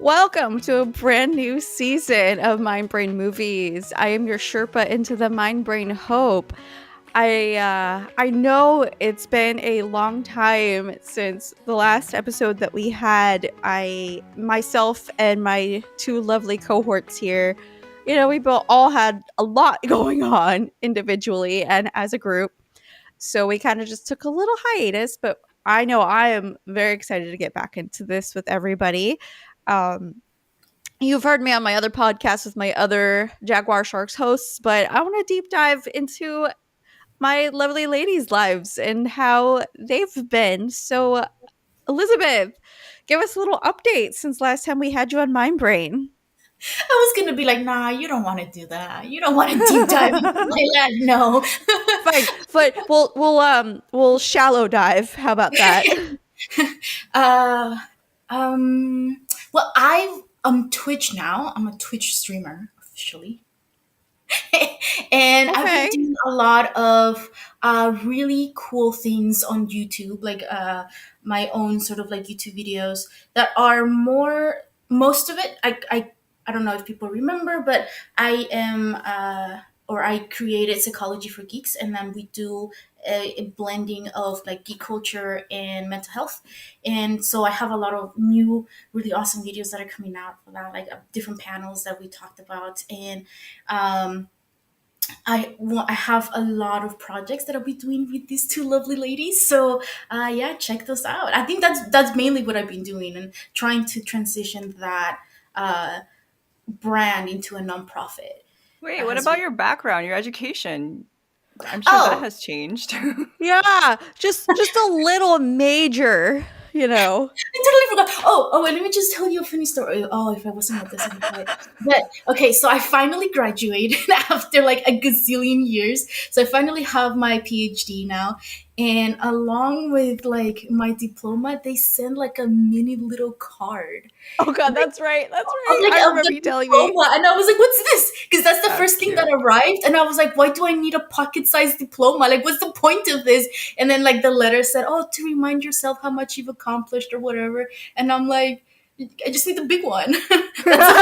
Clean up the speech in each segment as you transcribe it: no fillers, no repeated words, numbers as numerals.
Welcome to a brand new season of Mind Brain Movies. I am your Sherpa into the Mind Brain Hope. I know it's been a long time since the last episode that we had. Myself and my two lovely cohorts here, we both all had a lot going on individually and as a group. So we kind of just took a little hiatus, but I know I am very excited to get back into this with everybody. Um, You've heard me on my other podcast with my other Jaguar Sharks hosts, but I want to deep dive into my lovely ladies' lives and how they've been. So, Elizabeth, give us a little update since last time we had you on Mind Brain. I was gonna be like, nah, you don't want to do that. You don't want to deep dive into my land. No. Fine, but we'll shallow dive. How about that? uh, um. Well, I'm Twitch now. I'm a Twitch streamer officially, and I've been Okay. doing a lot of really cool things on YouTube, like my own sort of like YouTube videos that are more. Most of it, I don't know if people remember, but I am or I created Psychology for Geeks, and then we do a blending of like geek culture and mental health. And so I have a lot of new, really awesome videos that are coming out for that, like different panels that we talked about. And I have a lot of projects that I'll be doing with these two lovely ladies. So yeah, check those out. I think that's mainly what I've been doing and trying to transition that uh, brand into a nonprofit. Wait, That what has about been your background, your education? I'm sure that oh has changed. Yeah, just a little major, I totally forgot. And let me just tell you a funny story. Oh, if I wasn't like this, I would tell it. But okay, so I finally graduated after like a gazillion years. So I finally have my PhD now, and along with like my diploma, they send like a mini little card Oh God, like that's right. That's of right. like I of remember the you telling me. diploma, and I was like, "What's this?" Because that's the That's first thing that cute. arrived, and I was like, "Why do I need a pocket-sized diploma? Like, what's the point of this?" And then like the letter said, "Oh, to remind yourself how much you've accomplished or whatever." And I'm like, "I just need the big one." That's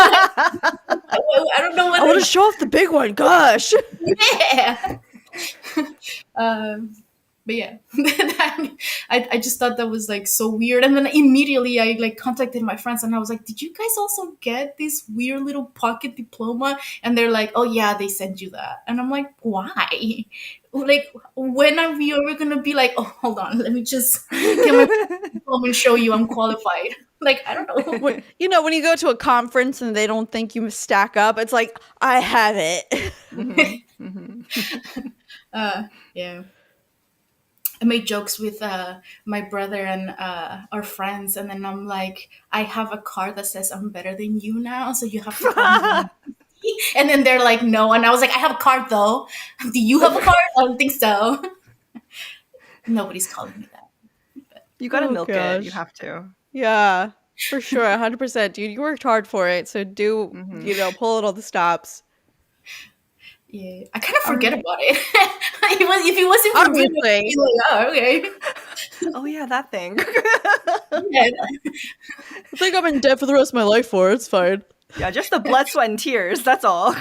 all. I don't know I what. want to show off the big one. Gosh. Yeah. um, but yeah, I just thought that was like so weird, and then immediately I like contacted my friends, and I was like, "Did you guys also get this weird little pocket diploma?" And they're like, "Oh yeah, they sent you that," and I'm like, "Why? Like, when are we ever gonna be like, oh, hold on, let me just get my diploma and show you I'm qualified?" Like, I don't know. When you go to a conference and they don't think you stack up, it's like, I have it. uh, yeah. I made jokes with my brother and our friends, and then I'm like, I have a card that says I'm better than you now, so you have to call me. And then they're like, no, and I was like, I have a card though. Do you have a card? I don't think so. Nobody's calling me that. You gotta Oh milk it. You gosh. have to. Yeah, for sure. 100%. Dude, you worked hard for it. So Hmm pull out all the stops. Yeah, I kind of All forget right. about it. If it wasn't for good, I'd Obviously. be like, oh, okay. Oh yeah, that thing. Yeah. I think I'm in debt for the rest of my life for it. It's fine. Yeah, just the blood, sweat, and tears. That's all.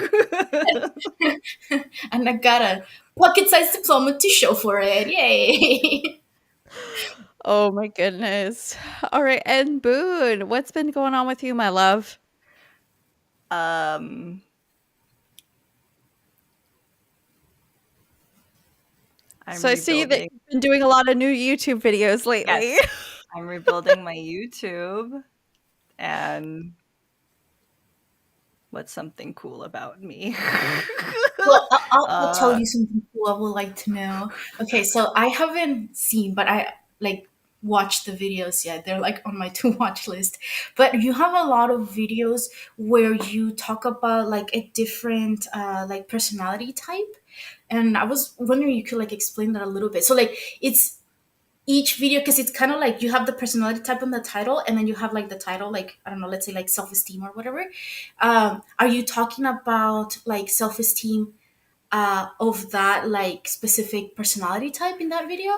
And I got a pocket-sized diploma to show for it. Yay! Oh my goodness. All right. And Boone, what's been going on with you, my love? um, I'm So I see that rebuilding. you've been doing a lot of new YouTube videos lately. Yes, I'm rebuilding my YouTube. And what's something cool about me? Well, I'll tell uh, you something cool I would like to know. Okay, so I haven't seen, but I like watched the videos yet. They're like on my to watch list. But you have a lot of videos where you talk about like a different like personality type. And I was wondering you could like explain that a little bit. So like it's each video because it's kind of like you have the personality type on the title, and then you have like the title, like I don't know, let's say like self-esteem or whatever. Are you talking about like self-esteem of that like specific personality type in that video?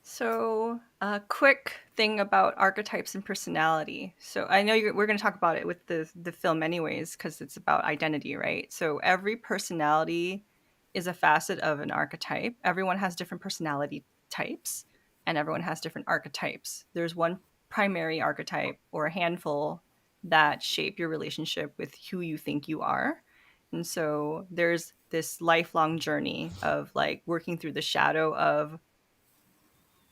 so, quick thing about archetypes and personality. So I know we're going to talk about it with the film anyways, because it's about identity, right? So every personality is a facet of an archetype. Everyone has different personality types, and everyone has different archetypes. There's one primary archetype or a handful that shape your relationship with who you think you are. And so there's this lifelong journey of like working through the shadow of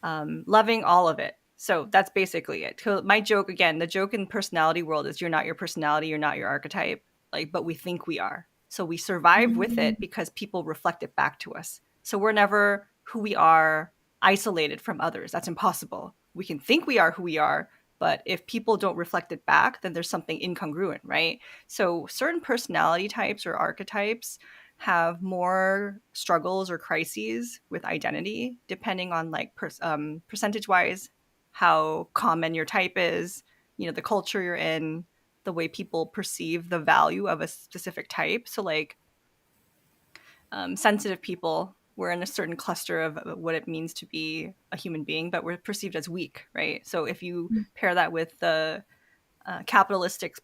loving all of it. So that's basically it. So my joke again, the joke in personality world is you're not your personality, you're not your archetype, like, but we think we are. So we survive with Mm, it because people reflect it back to us. So we're never who we are isolated from others. That's impossible. We can think we are who we are, but if people don't reflect it back, then there's something incongruent, right? So certain personality types or archetypes have more struggles or crises with identity depending on like percentage wise how common your type is, you know, the culture you're in, the way people perceive the value of a specific type. So like sensitive people, we're in a certain cluster of what it means to be a human being, but we're perceived as weak, right? So if you pair that with the capitalistic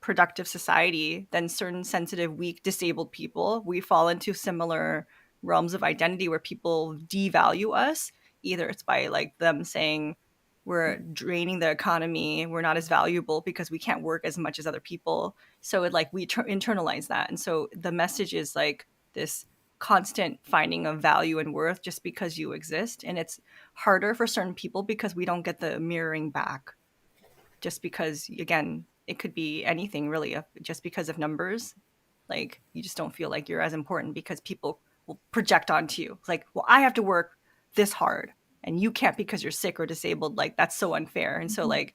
productive society, then certain sensitive, weak, disabled people, we fall into similar realms of identity where people devalue us. Either it's by like them saying we're draining the economy, we're not as valuable because we can't work as much as other people. So it like we internalize that. And so the message is like this constant finding of value and worth just because you exist. And it's harder for certain people because we don't get the mirroring back, just because again it could be anything really, just because of numbers, like you just don't feel like you're as important because people will project onto you. It's like, well, I have to work this hard and you can't because you're sick or disabled. Like that's so unfair. And so like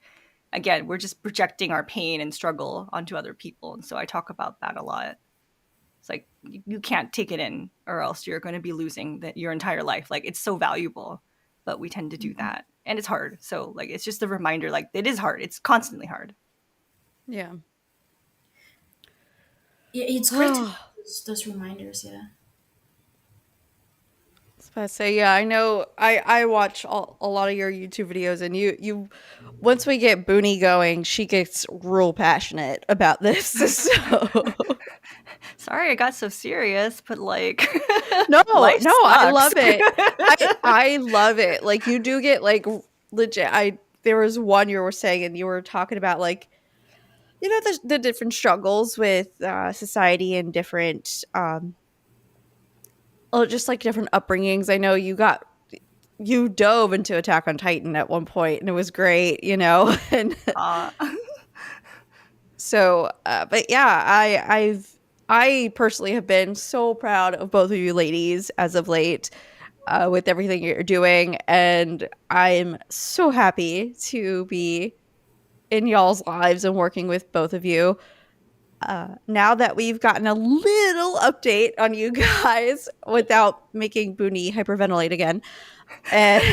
again, we're just projecting our pain and struggle onto other people. And so I talk about that a lot. It's like you can't take it in or else you're going to be losing your entire life. Like it's so valuable, but we tend to do that. And it's hard. So like it's just a reminder, like it is hard. It's constantly hard. Yeah. yeah, it's great to Oh, have those reminders. Yeah. I was about to say, yeah, I know. I watch a lot of your YouTube videos, and you once we get Booney going, she gets real passionate about this. So Sorry I got so serious, but like no, life no, I sucks. love it. I love it. Like you do get like legit. I there was one you were saying, and you were talking about like the different struggles with society and different just like different upbringings. I know you dove into Attack on Titan at one point, and it was great, and uh, so, but yeah, I personally have been so proud of both of you ladies as of late, with everything you're doing, and I'm so happy to be in y'all's lives and working with both of you. Now that we've gotten a little update on you guys without making Booney hyperventilate again, and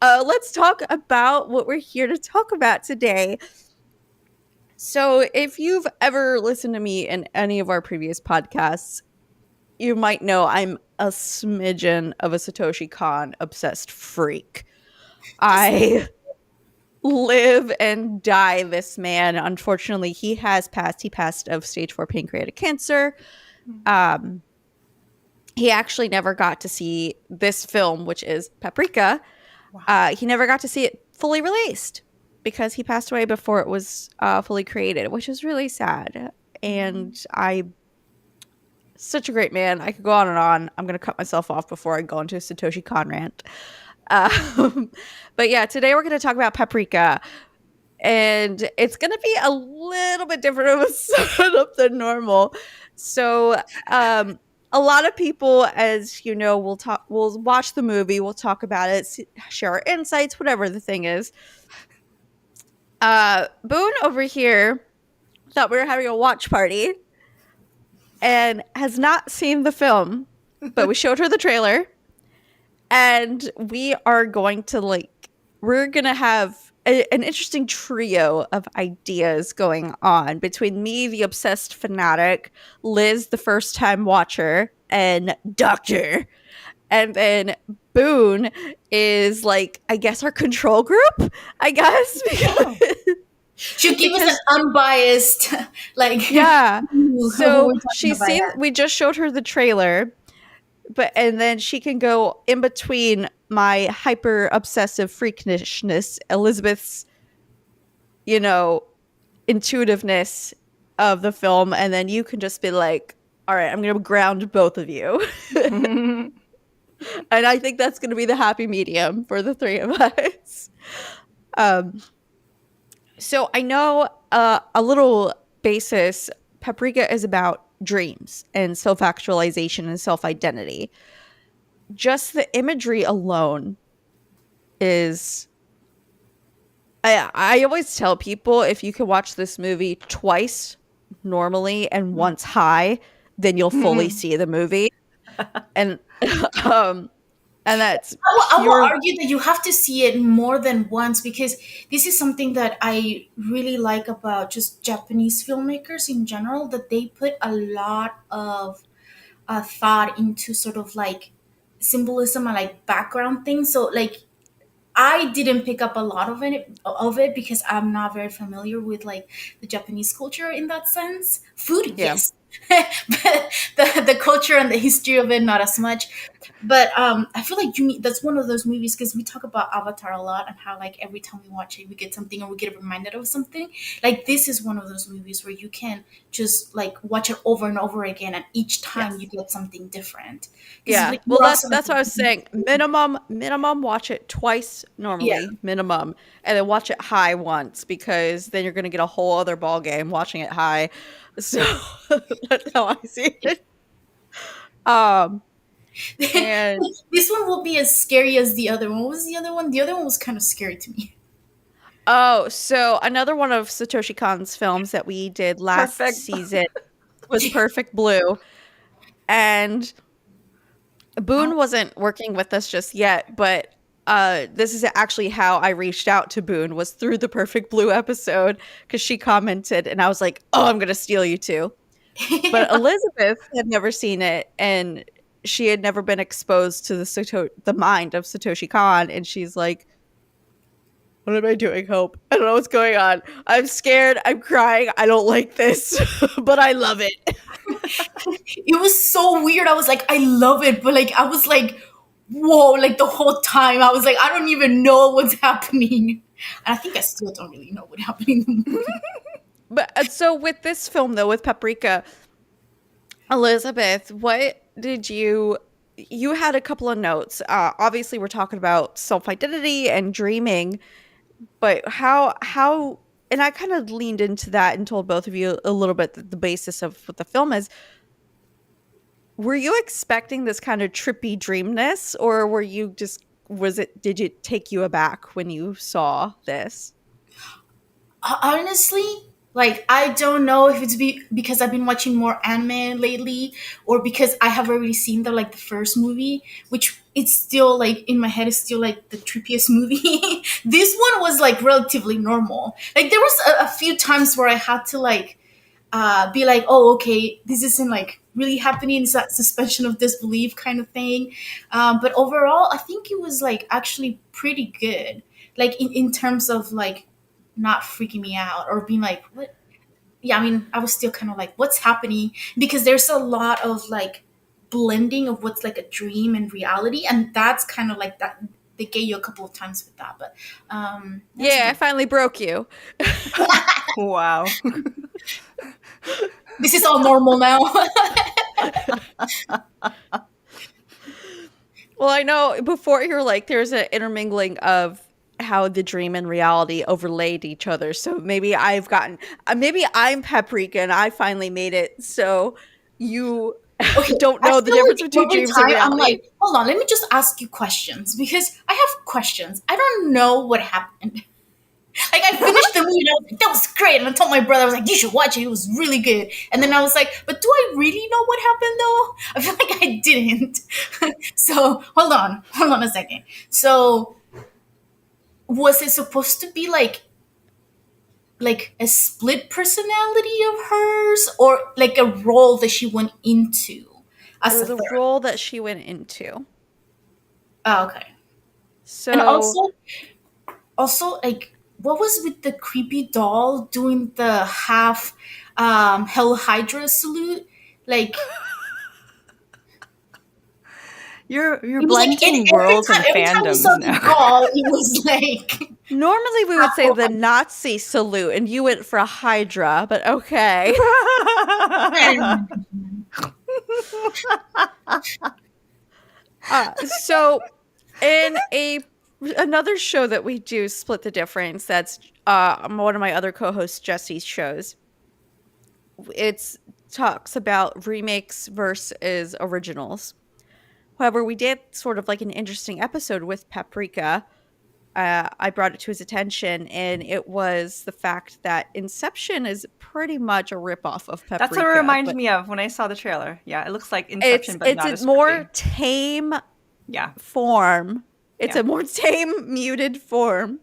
let's talk about what we're here to talk about today. So, if you've ever listened to me in any of our previous podcasts, you might know I'm a smidgen of a Satoshi Kon obsessed freak. Just like I live and die this man. Unfortunately, he has passed. He passed of stage 4 pancreatic cancer. Um, he actually never got to see this film, which is Paprika. wow. He never got to see it fully released because he passed away before it was fully created, which is really sad. And such a great man. I could go on and on. I'm going to cut myself off before I go into a Satoshi Kon rant. Um, but yeah, today we're going to talk about Paprika. And it's going to be a little bit different of a setup than normal. So, a lot of people, as you know, we'll watch the movie, we'll talk about it, share our insights, whatever the thing is. Boone over here thought we were having a watch party and has not seen the film, but we showed her the trailer, and we're gonna have an interesting trio of ideas going on between me, the obsessed fanatic, Liz, the first time watcher, and Doctor. And then Boone is like, I guess, our control group, I guess. Oh. She'll give us an Because unbiased, like, yeah. who So we're talking she's about. seen, Yeah. we just showed her the trailer, but and then she can go in between my hyper obsessive freakishness, Elizabeth's, you know, intuitiveness of the film, and then you can just be like, all right, I'm gonna ground both of you. And I think that's gonna be the happy medium for the three of us. Um, so I know a little basis. Paprika is about dreams and self actualization and self identity. Just the imagery alone is. I always tell people if you can watch this movie twice normally and once high, then you'll fully see the movie. And um and that's I will pure. argue that you have to see it more than once, because this is something that I really like about just Japanese filmmakers in general, that they put a lot of thought into sort of like symbolism and like background things. So like I didn't pick up a lot of it because I'm not very familiar with like the Japanese culture in that sense. Food, Yeah. yes, but the culture and the history of it, not as much. But I feel like that's one of those movies, because we talk about Avatar a lot and how like every time we watch it, we get something or we get reminded of something. Like this is one of those movies where you can just like watch it over and over again, and each time you Yes. get something different. Because Yeah. like Well, you're also that's what I was saying. Minimum watch it twice yeah. normally, minimum, and then watch it high once because then you're going to get a whole other ball game watching it high. So that's how I see it. Um and This one will be as scary as the other one. What was the other one? The other one was kind of scary to me. oh, so another one of Satoshi Kon's films that we did last Perfect. season was Perfect Blue, and Boone wasn't working with us just yet, but this is actually how I reached out to Boone, was through the Perfect Blue episode, because she commented and I was like, "Oh, I'm going to steal you too." But Elizabeth had never seen it, and she had never been exposed to the mind of Satoshi Kon, and she's like, "What am I doing, Hope? I don't know what's going on. I'm scared. I'm crying. I don't like this, but I love it." It was so weird. I was like, I love it, but like I was like, whoa, like the whole time I was like, I don't even know what's happening. And I think I still don't really know what happened in the movie. But so with this film though, with Paprika, Elizabeth, what did you had a couple of notes. Obviously we're talking about self-identity and dreaming, but how and I kind of leaned into that and told both of you a little bit the basis of what the film is. Were you expecting this kind of trippy dreamness, or were you just was it did it take you aback when you saw this? Honestly, like I don't know if it's because I've been watching more anime lately, or because I have already seen the first movie, which it's still like in my head is still like the trippiest movie. This one was like relatively normal. Like there was a few times where I had to like be like, oh, okay, this isn't like really happening. It's that suspension of disbelief kind of thing. But overall, I think it was like actually pretty good. Like in terms of like not freaking me out or being like, what? Yeah, I mean, I was still kind of like, what's happening? Because there's a lot of like blending of what's like a dream and reality. And that's kind of like that. They get you a couple of times with that. But that was Yeah, I good. finally broke you. Wow. This is all normal now. Well, I know before you were like there's an intermingling of how the dream and reality overlaid each other. So maybe I've gotten maybe I'm Paprika and I finally made it. So you Okay, don't I know the feel difference like between every dreams and time I'm reality. like, hold on, let me just ask you questions because I have questions. I don't know what happened. Like I finished the movie and I was like, that was great. And I told my brother, I was like, you should watch it. It was really good. And then I was like, but do I really know what happened though? I feel like I didn't. So hold on a second. So was it supposed to be like a split personality of hers or like a role that she went into It as a was a therapist? role that she went into. Oh, okay. And So also like what was with the creepy doll doing the half Hell Hydra salute? Like You're it was like in blending worlds and every time we saw fandoms the now. doll, it was like normally we would half say Hell the Nazi salute, and you went for a Hydra, but okay. Hydra. So in a another show that we do, Split the Difference, that's one of my other co-hosts Jesse's shows. It's talks about remakes versus originals. However, we did sort of like an interesting episode with Paprika. I brought it to his attention, and it was the fact that Inception is pretty much a ripoff of That's what it Paprika, reminded but me of when I saw the trailer. Yeah, it looks like it's Inception, but it's not a as more creepy. tame Yeah, form. It's yeah. a more tame, muted form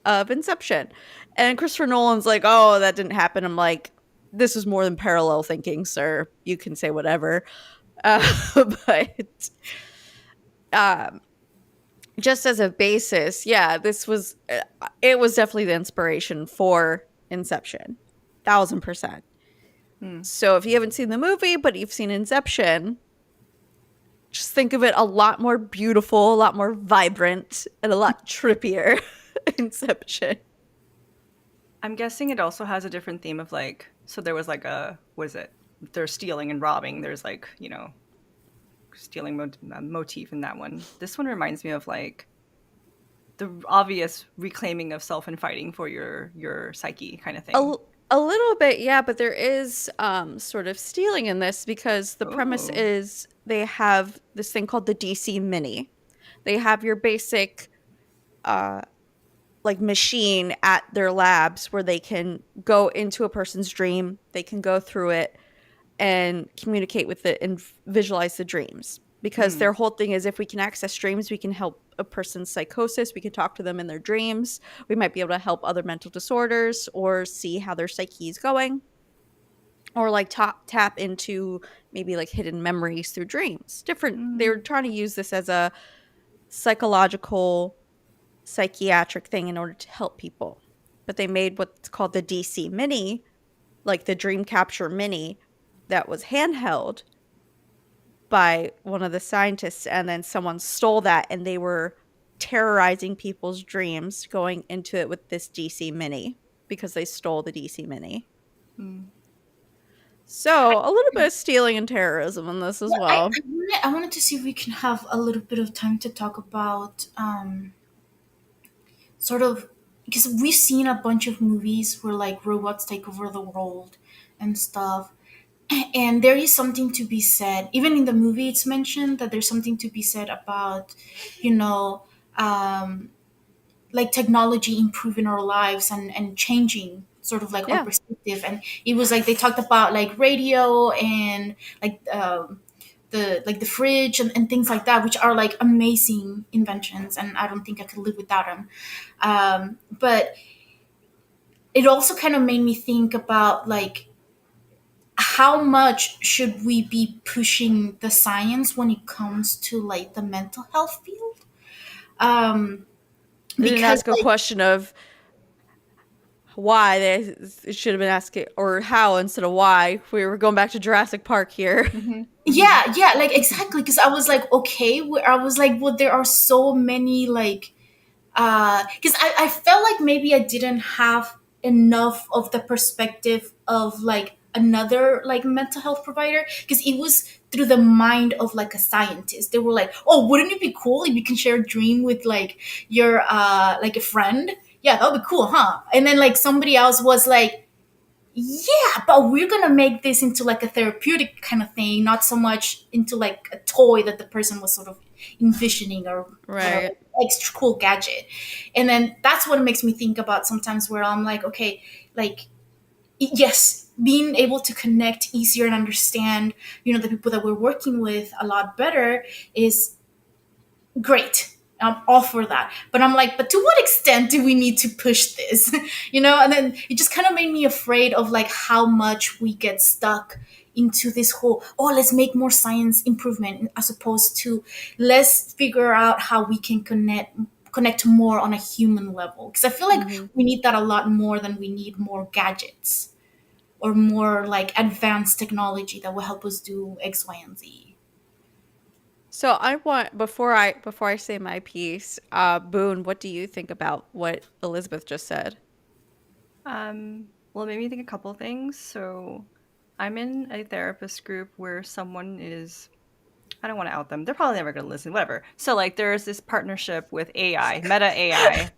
of Inception. And Christopher Nolan's like, "Oh, that didn't happen." I'm like, "This is more than parallel thinking, sir. You can say whatever." But um, just as a basis, yeah, this was it was definitely the inspiration for Inception, 1000%. Hmm. So if you haven't seen the movie, but you've seen Inception, just think of it a lot more beautiful, a lot more vibrant, and a lot trippier. Inception. I'm guessing it also has a different theme of like, so there was like a, what is it? They're stealing and robbing. There's like, stealing motif in that one. This one reminds me of like the obvious reclaiming of self and fighting for your psyche kind of thing. A, a little bit, yeah, but there is sort of stealing in this because the premise Oh. is they have this thing called the DC Mini. They have your basic uh like machine at their labs where they can go into a person's dream, they can go through it and communicate with it and visualize the dreams. Because Hmm. their whole thing is if we can access dreams, we can help a person's psychosis, we can talk to them in their dreams, we might be able to help other mental disorders or see how their psyche is going, or like tap into maybe like hidden memories through dreams. Different, they're Hmm. trying to use this as a psychological psychiatric thing in order to help people. But they made what's called the DC Mini, like the Dream Capture Mini, that was handheld by one of the scientists, and then someone stole that and they were terrorizing people's dreams going into it with this DC Mini because they stole the DC Mini. Hmm. So a little bit of stealing and terrorism in this as Yeah, I, well. I, wanted to see if we can have a little bit of time to talk about sort of because we've seen a bunch of movies where like robots take over the world and stuff. And there is something to be said, even in the movie, it's mentioned that there's something to be said about, you know, um, like technology improving our lives and changing sort of like our Yeah. perspective. And it was like they talked about like radio and like the fridge and things like that, which are like amazing inventions, and I don't think I could live without them. But it also kind of made me think about like how much should we be pushing the science when it comes to like the mental health field, um They didn't because ask a like question of why. They should have been asking, or how instead of why. We were going back to Jurassic Park here. Hmm. Hmm. yeah, like exactly, because I was like, okay, where I was like, well, there are so many like because I felt like maybe I didn't have enough of the perspective of like another like mental health provider, because it was through the mind of like a scientist. They were like, oh, wouldn't it be cool if you can share a dream with like your like a friend? Yeah, that would be cool, huh? And then like somebody else was like, yeah, but we're gonna make this into like a therapeutic kind of thing, not so much into like a toy that the person was sort of envisioning or whatever Right. extra cool gadget. And then that's what makes me think about sometimes where I'm like, okay, like yes, being able to connect easier and understand, the people that we're working with a lot better is great. I'm all for that. But I'm like, but to what extent do we need to push this? And then it just kind of made me afraid of like how much we get stuck into this whole, oh, let's make more science improvement, as opposed to let's figure out how we can connect more on a human level, because I feel like Mhm. we need that a lot more than we need more gadgets or more like advanced technology that will help us do X, Y, and Z. So I want before I say my piece, Boone, what do you think about what Elizabeth just said? Well, it made me think a couple things. So, I'm in a therapist group where someone is, I don't want to out them. They're probably never going to listen, whatever. So, like, there's this partnership with AI, Meta AI,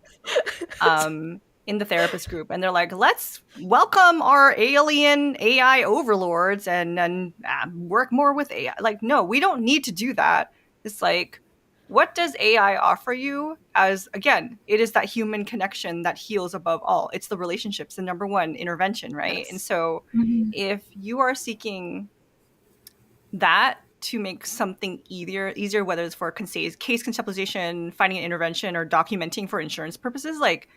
in the therapist group, and they're like, let's welcome our alien AI overlords and work more with AI. Like, no, we don't need to do that. It's like, what does AI offer you? As again, it is that human connection that heals above all. It's the relationships, the number one intervention, right? And Yes. so, Mhm. if you are seeking that to make something easier, whether it's for case conceptualization, finding an intervention, or documenting for insurance purposes, like,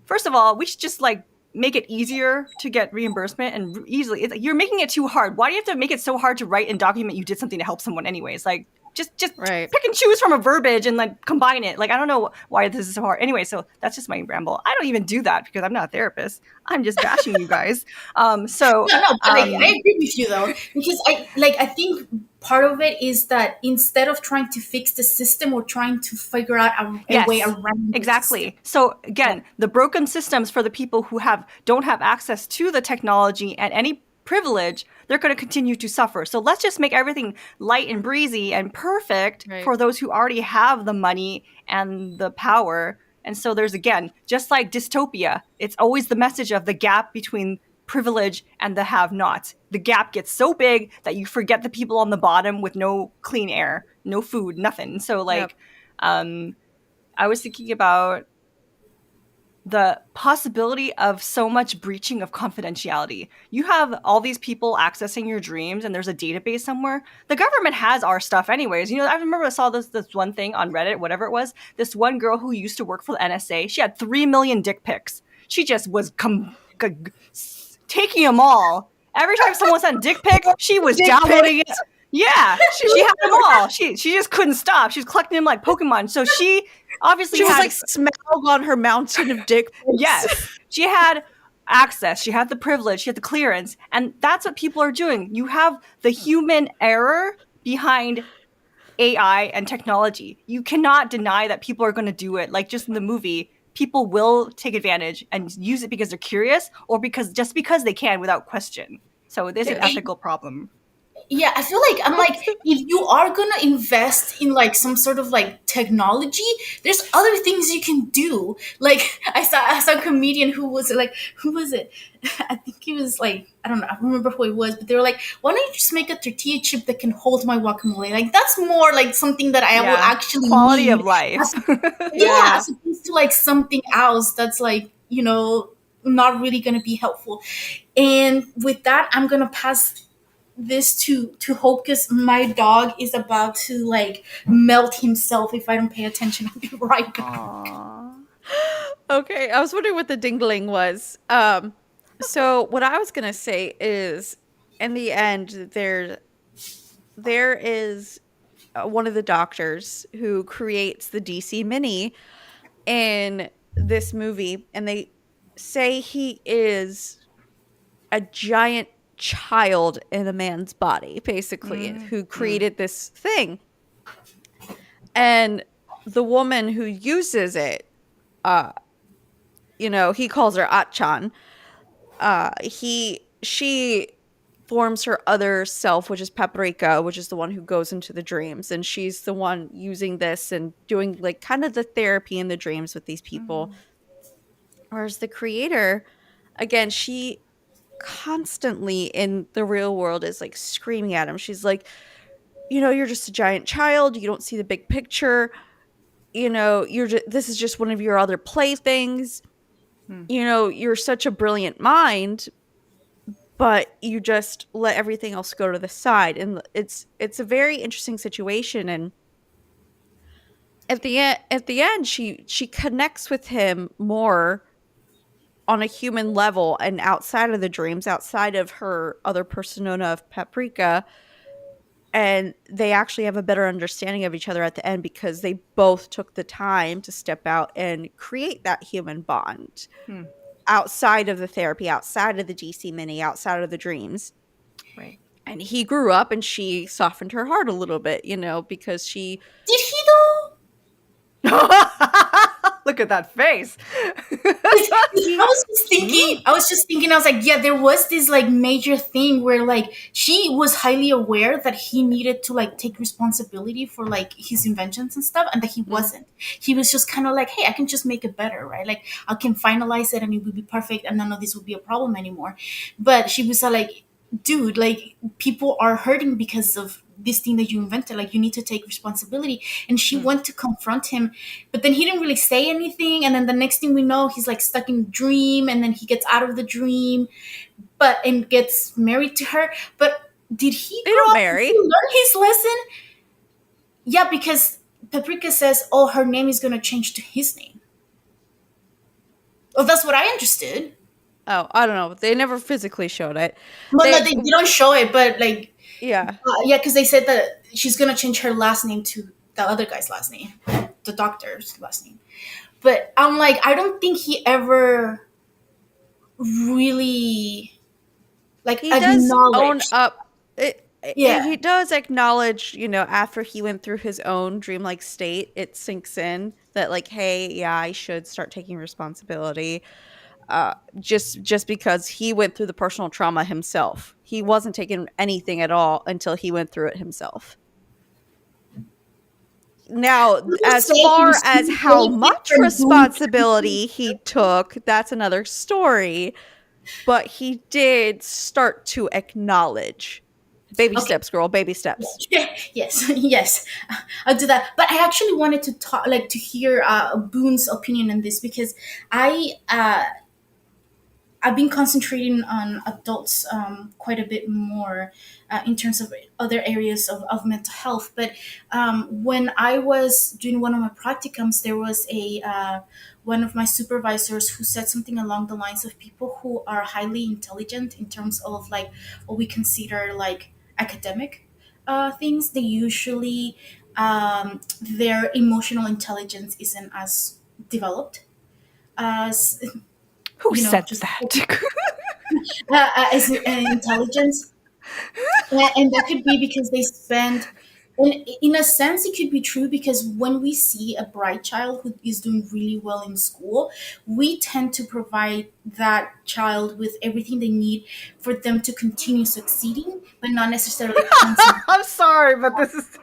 first of all, we should just like make it easier to get reimbursement and easily. You're making it too hard. Why do you have to make it so hard to write and document you did something to help someone anyways? Like, just Right. pick and choose from a verbiage and like combine it. Like, I don't know why this is so hard. Anyway, so that's just my ramble. I don't even do that because I'm not a therapist. I'm just bashing you guys. So No, no, but like I um agree with you though, because I think part of it is that instead of trying to fix the system, we're trying to figure out a way Yes, around the system. exactly. So Yeah. again, the broken systems for the people who don't have access to the technology and any privilege, they're going to continue to suffer. So let's just make everything light and breezy and perfect Right. for those who already have the money and the power. And so there's again, just like dystopia, it's always the message of the gap between privilege and the have-nots. The gap gets so big that you forget the people on the bottom with no clean air, no food, nothing. So Yep. like um I was thinking about the possibility of so much breaching of confidentiality. You have all these people accessing your dreams and there's a database somewhere. The government has our stuff anyways. I remember I saw this one thing on Reddit, whatever it was. This one girl who used to work for the NSA, she had 3 million dick pics. She just was taking them all. Every time someone sent a dick pic, she was Dick downloading it. pics. Yeah, She she was had them all. She just couldn't stop. She was collecting them like Pokemon. So she obviously She was like had, Smaug on her mountain of dick pics. yes, she had access, she had the privilege, she had the clearance, and that's what people are doing. You have the human error behind AI and technology. You cannot deny that people are going to do it. Like just in the movie, people will take advantage and use it because they're curious or because they can without question. So it is an Yeah. ethical problem. Yeah, I feel like I'm like, if you are gonna invest in like some sort of like technology, there's other things you can do. Like I saw a comedian who was like, who was it? I think he was like, I don't know, I don't remember who it was, but they were like, why don't you just make a tortilla chip that can hold my guacamole? Like that's more like something that I will Yeah. actually Quality of need. life. Yeah, Yeah. as opposed to like something else that's like, not really gonna be helpful. And with that, I'm gonna pass this to Hope, because my dog is about to like melt himself if I don't pay attention. I'll be right back. Aww. Okay, I was wondering what the dingling was. So what I was gonna say is, in the end, there is one of the doctors who creates the DC Mini in this movie, and they say he is a giant child in a man's body, basically, Mm, who mm, created this thing. And the woman who uses it, uh, he calls her Atchan. She forms her other self, which is Paprika, which is the one who goes into the dreams, and she's the one using this and doing like kind of the therapy in the dreams with these people. mm, Whereas the creator, again, she constantly in the real world is like screaming at him. She's like, you're just a giant child. You don't see the big picture. This is just one of your other playthings. mm. You're such a brilliant mind, but you just let everything else go to the side. And it's a very interesting situation. And at the end, she connects with him more on a human level and outside of the dreams, outside of her other persona of Paprika, and they actually have a better understanding of each other at the end because they both took the time to step out and create that human bond Hmm. outside of the therapy, outside of the DC mini, outside of the dreams. Right. And he grew up and she softened her heart a little bit, because she Did he though? Look at that face. 'Cause I he was just thinking, Hmm? I was like, yeah, there was this like major thing where like she was highly aware that he needed to like take responsibility for like his inventions and stuff, and that he mm, wasn't. He was just kind of like, hey, I can just make it better, right? Like I can finalize it and it will be perfect, and none of this will be a problem anymore. But she was like, dude, like people are hurting because of this thing that you invented. Like you need to take responsibility. And she Hmm. went to confront him, but then he didn't really say anything. And then the next thing we know, he's like stuck in a dream, and then he gets out of the dream, but and gets married to her. But did he they grow don't up? Did he marry. learn his lesson? Yeah, because Paprika says, "Oh, her name is gonna change to his name." Oh, that's what I understood. Oh, I don't know. They never physically showed it. Well, no, They, they don't show it, but like, yeah, yeah, because they said that she's gonna change her last name to the other guy's last name, the doctor's last name. But I'm like, I don't think he ever really like he does own acknowledged. up. Yeah, He does acknowledge, after he went through his own dreamlike state, it sinks in that, like, hey, yeah, I should start taking responsibility. Just because he went through the personal trauma himself, he wasn't taking anything at all until he went through it himself. I Now, will as say he far was as two how very much different boom. responsibility he took, that's another story. But he did start to acknowledge. Baby Okay, steps, girl, baby steps. yes, yes, I'll do that. But I actually wanted to talk, like, to hear Boone's opinion on this because I I've been concentrating on adults quite a bit more in terms of other areas of mental health. But when I was doing one of my practicums, there was a one of my supervisors who said something along the lines of people who are highly intelligent in terms of like what we consider like academic things. They usually their emotional intelligence isn't as developed as Who said just that? as an intelligence. And that could be because they spend, and in a sense it could be true because when we see a bright child who is doing really well in school, we tend to provide that child with everything they need for them to continue succeeding, but not necessarily concentrate I'm sorry, but this is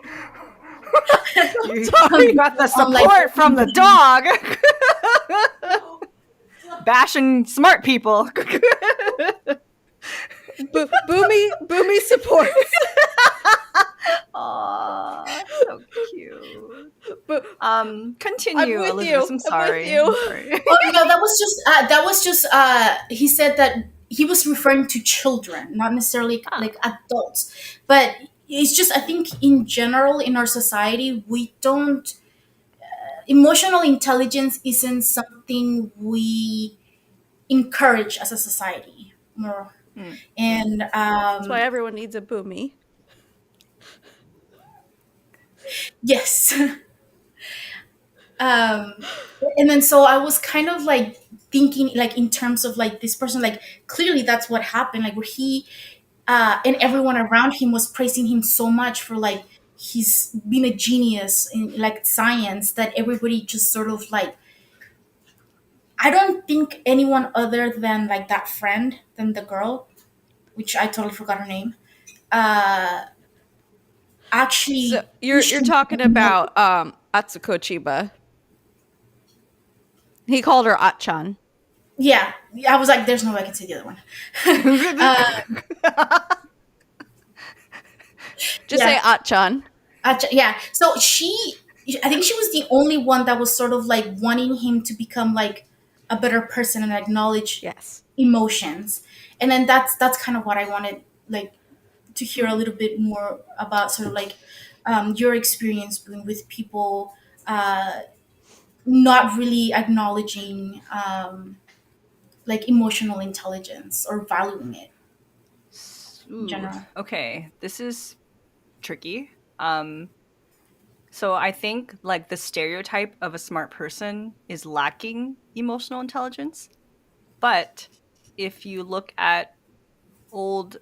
you Sorry. got the on like support from the dog. Bashing smart people. Boomy supports. Aw, so cute. But I'm Continue, with Elizabeth. you. I'm I'm with sorry. I'm you. sorry. Oh no, that was just he said that he was referring to children, not necessarily Ah, like adults. But it's just I think in general in our society we don't emotional intelligence isn't something we encourage as a society more. mm, And That's why everyone needs a boomy. yes. um and then so I was kind of like thinking like in terms of like this person, like clearly that's what happened, like where he and everyone around him was praising him so much for like he's been a genius in like science that everybody just sort of like I don't think anyone other than like that friend than the girl, which I totally forgot her name, uh So actually you're pushed him to talking get more. about Atsuko Chiba. He called her Atchan. Yeah, I was like there's no way I can say the other one. uh, Just say yeah. Atchan. Yeah. So I think she was the only one that was sort of like wanting him to become like a better person and acknowledge Yes. emotions. And then that's kind of what I wanted like to hear a little bit more about sort of like your experience being with people not really acknowledging like emotional intelligence or valuing it in Ooh, general? okay. This is tricky. Um, so I think like the stereotype of a smart person is lacking emotional intelligence. But if you look at old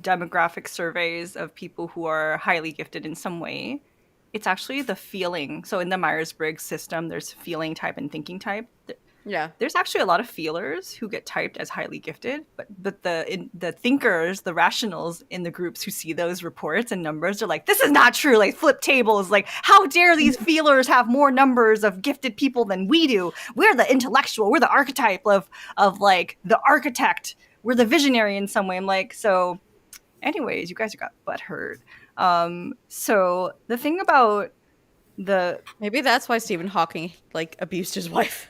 demographic surveys of people who are highly gifted in some way, it's actually the feeling. So in the Myers-Briggs system, there's feeling type and thinking type. Yeah. There's actually a lot of feelers who get typed as highly gifted, but the thinkers, the rationals in the groups who see those reports and numbers are like, this is not true. Like flip tables, like how dare these feelers have more numbers of gifted people than we do? We're the intellectual, we're the archetype of like the architect, we're the visionary in some way. I'm like, so anyways, you guys got butthurt. So the thing about the Maybe that's why Stephen Hawking like abused his wife.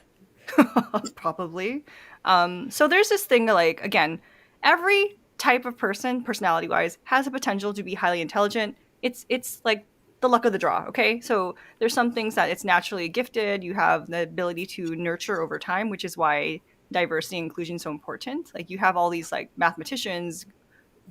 probably. So there's this thing like, again, every type of person, personality wise, has a potential to be highly intelligent. It's like the luck of the draw. Okay, so there's some things that it's naturally gifted. You have the ability to nurture over time, which is why diversity and inclusion is so important. Like you have all these like mathematicians,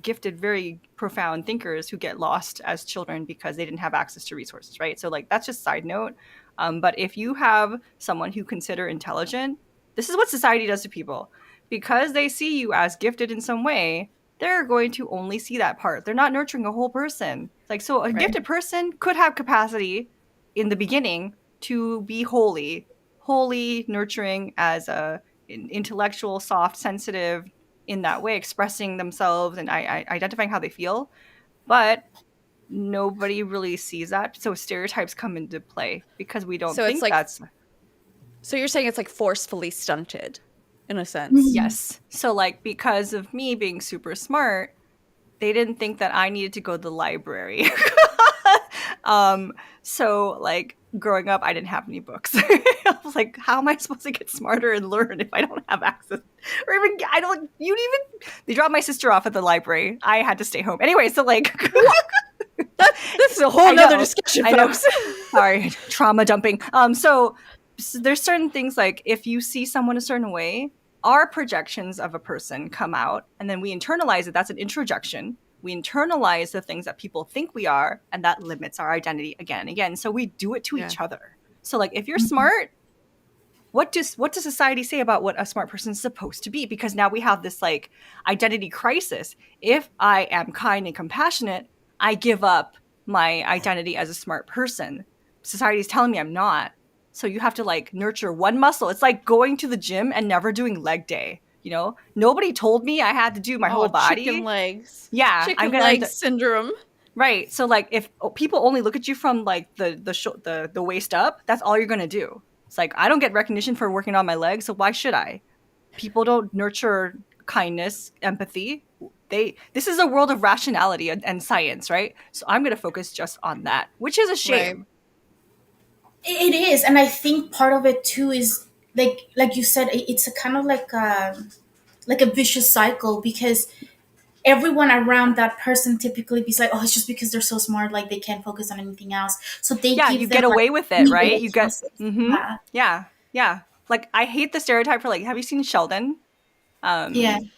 gifted, very profound thinkers who get lost as children because they didn't have access to resources, right? So, like, that's just side note. But if you have someone who consider intelligent, this is what society does to people. Because they see you as gifted in some way, they're going to only see that part. They're not nurturing a whole person. Like, so a Right. gifted person could have capacity in the beginning to be wholly nurturing as a intellectual, soft, sensitive, in that way, expressing themselves and identifying how they feel. But nobody really sees that. So stereotypes come into play because we don't So it's think like that's so you're saying it's like forcefully stunted in a sense. Mhm. yes. So like because of me being super smart, they didn't think that I needed to go to the library. um, so like growing up, I didn't have any books. I was like, how am I supposed to get smarter and learn if I don't have access? Or even I don't. You even they dropped my sister off at the library. I had to stay home anyway. So like, This is a whole I nother know, discussion, I know. folks. Sorry, trauma dumping. So there's certain things like if you see someone a certain way, our projections of a person come out, and then we internalize it. That's an introjection. We internalize the things that people think we are, and that limits our identity again and again. So we do it to Yeah. each other. So like if you're Mhm. smart, what does society say about what a smart person is supposed to be? Because now we have this like identity crisis. If I am kind and compassionate, I give up my identity as a smart person. Society is telling me I'm not. So you have to like nurture one muscle. It's like going to the gym and never doing leg day. You know, nobody told me I had to do my Oh, whole chicken body. legs. Yeah, I'm Chicken gonna leg syndrome. right. So like if people only look at you from like the waist up, that's all you're gonna do. It's like I don't get recognition for working on my legs, so why should I? People don't nurture kindness, empathy. This is a world of rationality and science, right? So I'm gonna focus just on that, which is a Right. shame. It is, and I think part of it too is like you said, it's a kind of like a vicious cycle because everyone around that person typically be like, oh, it's just because they're so smart, like they can't focus on anything else, so they Yeah, you give them get like away with it, right? unlimited You get chances. mm-hmm. Yeah, Yeah. Like I hate the stereotype for like, have you seen Sheldon? yeah. Um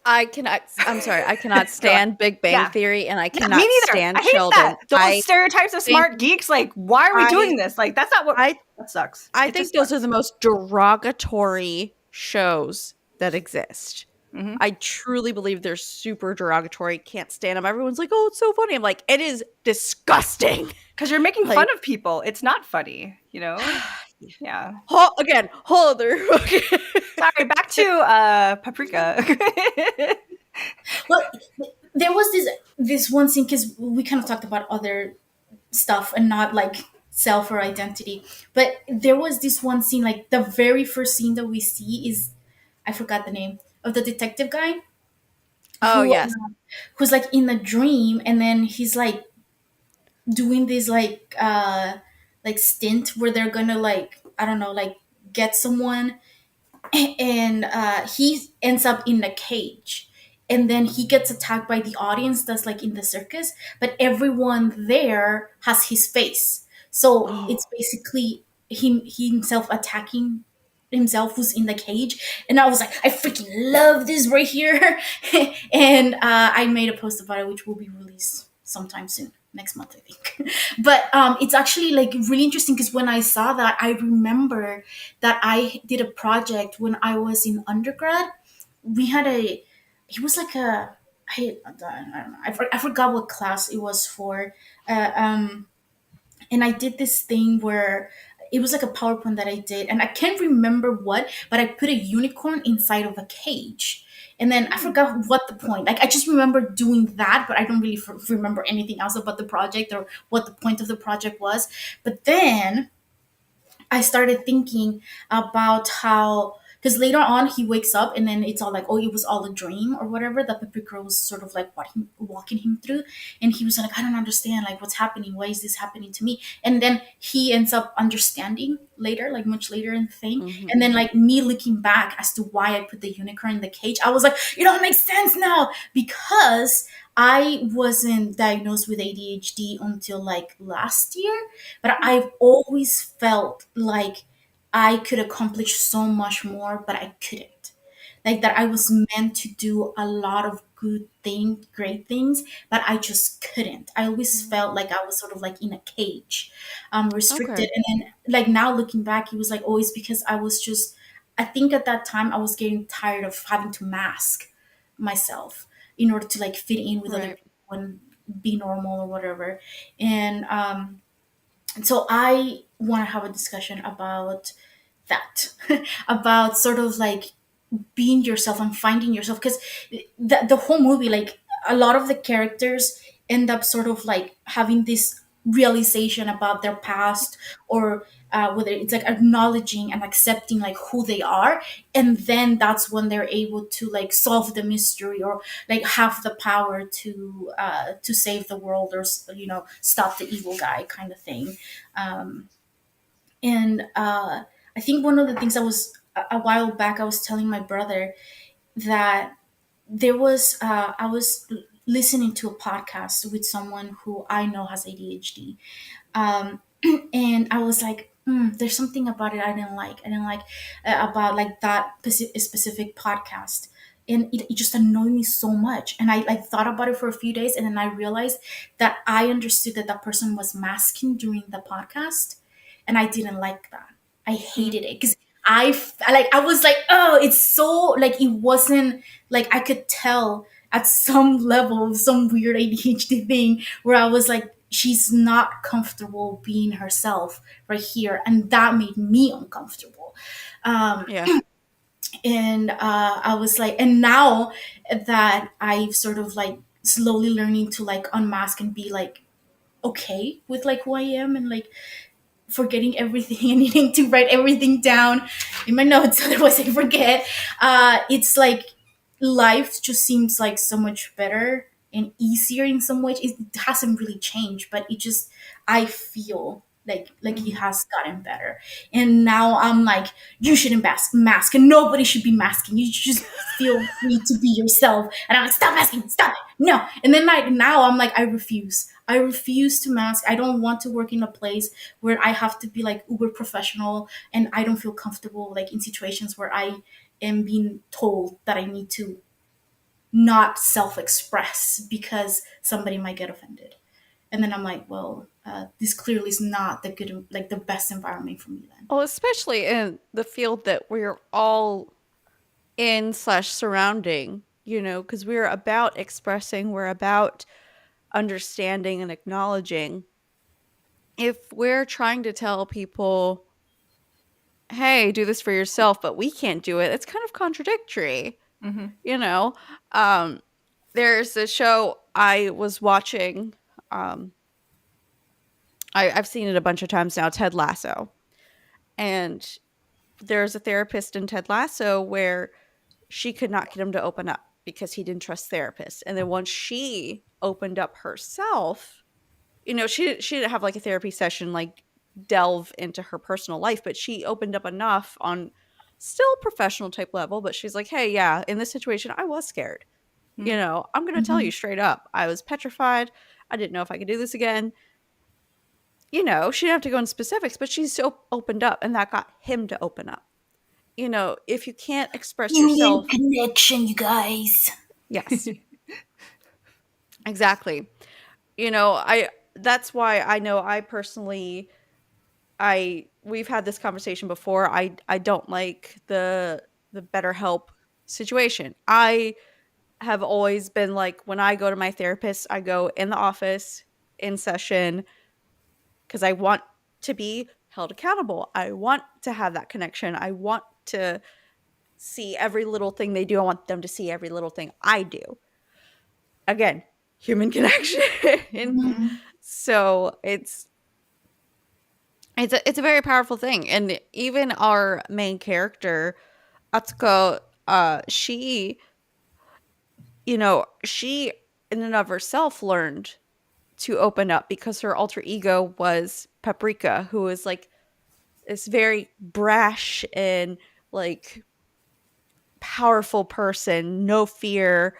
I'm sorry, I cannot go on. stand Big Bang Yeah. Theory and I Yeah, me cannot neither. I stand hate that. Sheldon. Those stereotypes of Think smart geeks, like, why are we I doing this? Like, that's not what I that sucks. I It think just those are sucks. the most derogatory shows that exist. Mm-hmm. I truly believe they're super derogatory. Can't stand them. Everyone's like, "Oh, it's so funny." I'm like, "It is disgusting." Because you're making Like, fun of people. It's not funny, you know? Yeah. whole other. Okay. Sorry, back to Paprika. Well, there was this one scene because we kind of talked about other stuff and not like self or identity, but there was this one scene, like the very first scene that we see is, I forgot the name of the detective guy Oh who yes. who's like in a dream, and then he's like doing this like stint where they're gonna, like, I don't know, like get someone, and he ends up in a cage, and then he gets attacked by the audience that's like in the circus, but everyone there has his face, so Oh it's basically him himself attacking himself was in the cage, and I was like, I freaking love this right here. And I made a post about it, which will be released sometime soon, next month, I think. But it's actually like really interesting because when I saw that, I remember that I did a project when I was in undergrad. We had a, it was like a, I don't know, I forgot what class it was for. Uh, um, and I did this thing where it was like a PowerPoint that I did, and I can't remember what, but I put a unicorn inside of a cage. And then I Mm, forgot what the point. Like I just remember doing that, but I don't really remember anything else about the project or what the point of the project was. But then I started thinking about how, because later on he wakes up and then it's all like, oh, it was all a dream or whatever that Paprika was sort of like walking him through, and he was like, I don't understand, like what's happening? Why is this happening to me? And then he ends up understanding later, like much later in the thing, and mhm. then like me looking back as to why I put the unicorn in the cage, I was like, it all makes sense now because I wasn't diagnosed with ADHD until like last year, but I've always felt like I could accomplish so much more, but I couldn't. Like that I was meant to do a lot of good things, great things, but I just couldn't. I always Mm. felt like I was sort of like in a cage, restricted. Okay. And then like now looking back, it was like always because I was just, I think at that time I was getting tired of having to mask myself in order to like fit in with other Right. people and be normal or whatever. And so I want to have a discussion about that, about sort of like being yourself and finding yourself, because the whole movie, like a lot of the characters end up sort of like having this realization about their past, or whether it's like acknowledging and accepting like who they are, and then that's when they're able to like solve the mystery or like have the power to save the world, or stop the evil guy kind of thing. And I think one of the things I was a while back, I was telling my brother that there was I was listening to a podcast with someone who I know has ADHD, um, and I was like, there's something about it I didn't like. I didn't like about like that specific podcast, and it just annoyed me so much. And I like thought about it for a few days, and then I realized that I understood that that person was masking during the podcast, and I didn't like that. I Mm. hated it because I was like, oh, it's so like it wasn't like I could tell at some level some weird ADHD thing where I was like, she's not comfortable being herself right here, and that made me uncomfortable. Um, Yeah. and I was like, and now that I've sort of like slowly learning to like unmask and be like okay with like who I am, and like forgetting everything and needing to write everything down in my notes otherwise I forget. It's like life just seems like so much better and easier in some ways. It hasn't really changed, but it just, I feel like it Mhm. has gotten better. And now I'm like, you shouldn't mask, and nobody should be masking. You should just feel free to be yourself. And I'm like, stop masking, stop it, no. And then like now I'm like, I refuse to mask. I don't want to work in a place where I have to be like uber professional, and I don't feel comfortable like in situations where I am being told that I need to not self-express because somebody might get offended. And then I'm like, well, this clearly is not the good, like the best environment for me then. Well, especially in the field that we're all in slash surrounding, because we're about expressing, we're about understanding and acknowledging. If we're trying to tell people, hey, do this for yourself, but we can't do it, it's kind of contradictory, Hmm. you know? Um, there's a show I was watching. Um, I've seen it a bunch of times now, Ted Lasso. And there's a therapist in Ted Lasso where she could not get him to open up because he didn't trust therapists. And then once she opened up herself, she didn't have like a therapy session like delve into her personal life, but she opened up enough on still professional type level, but she's like, "Hey, yeah, in this situation I was scared. I'm going to tell you Mhm. straight up. I was petrified. I didn't know if I could do this again." She didn't have to go in specifics, but she's so opened up and that got him to open up. if you can't express Human yourself. connection, you guys. Yes, exactly. I that's why I know I personally I we've had this conversation before. I don't like the BetterHelp situation. I have always been like, when I go to my therapist, I go in the office in session because I want to be held accountable. I want to have that connection. I want to see every little thing they do. I want them to see every little thing I do. Again, human connection. Mhm. So it's a very powerful thing. And even our main character, Atsuko, she in and of herself learned to open up because her alter ego was Paprika, who is like this very brash and like powerful person, no fear,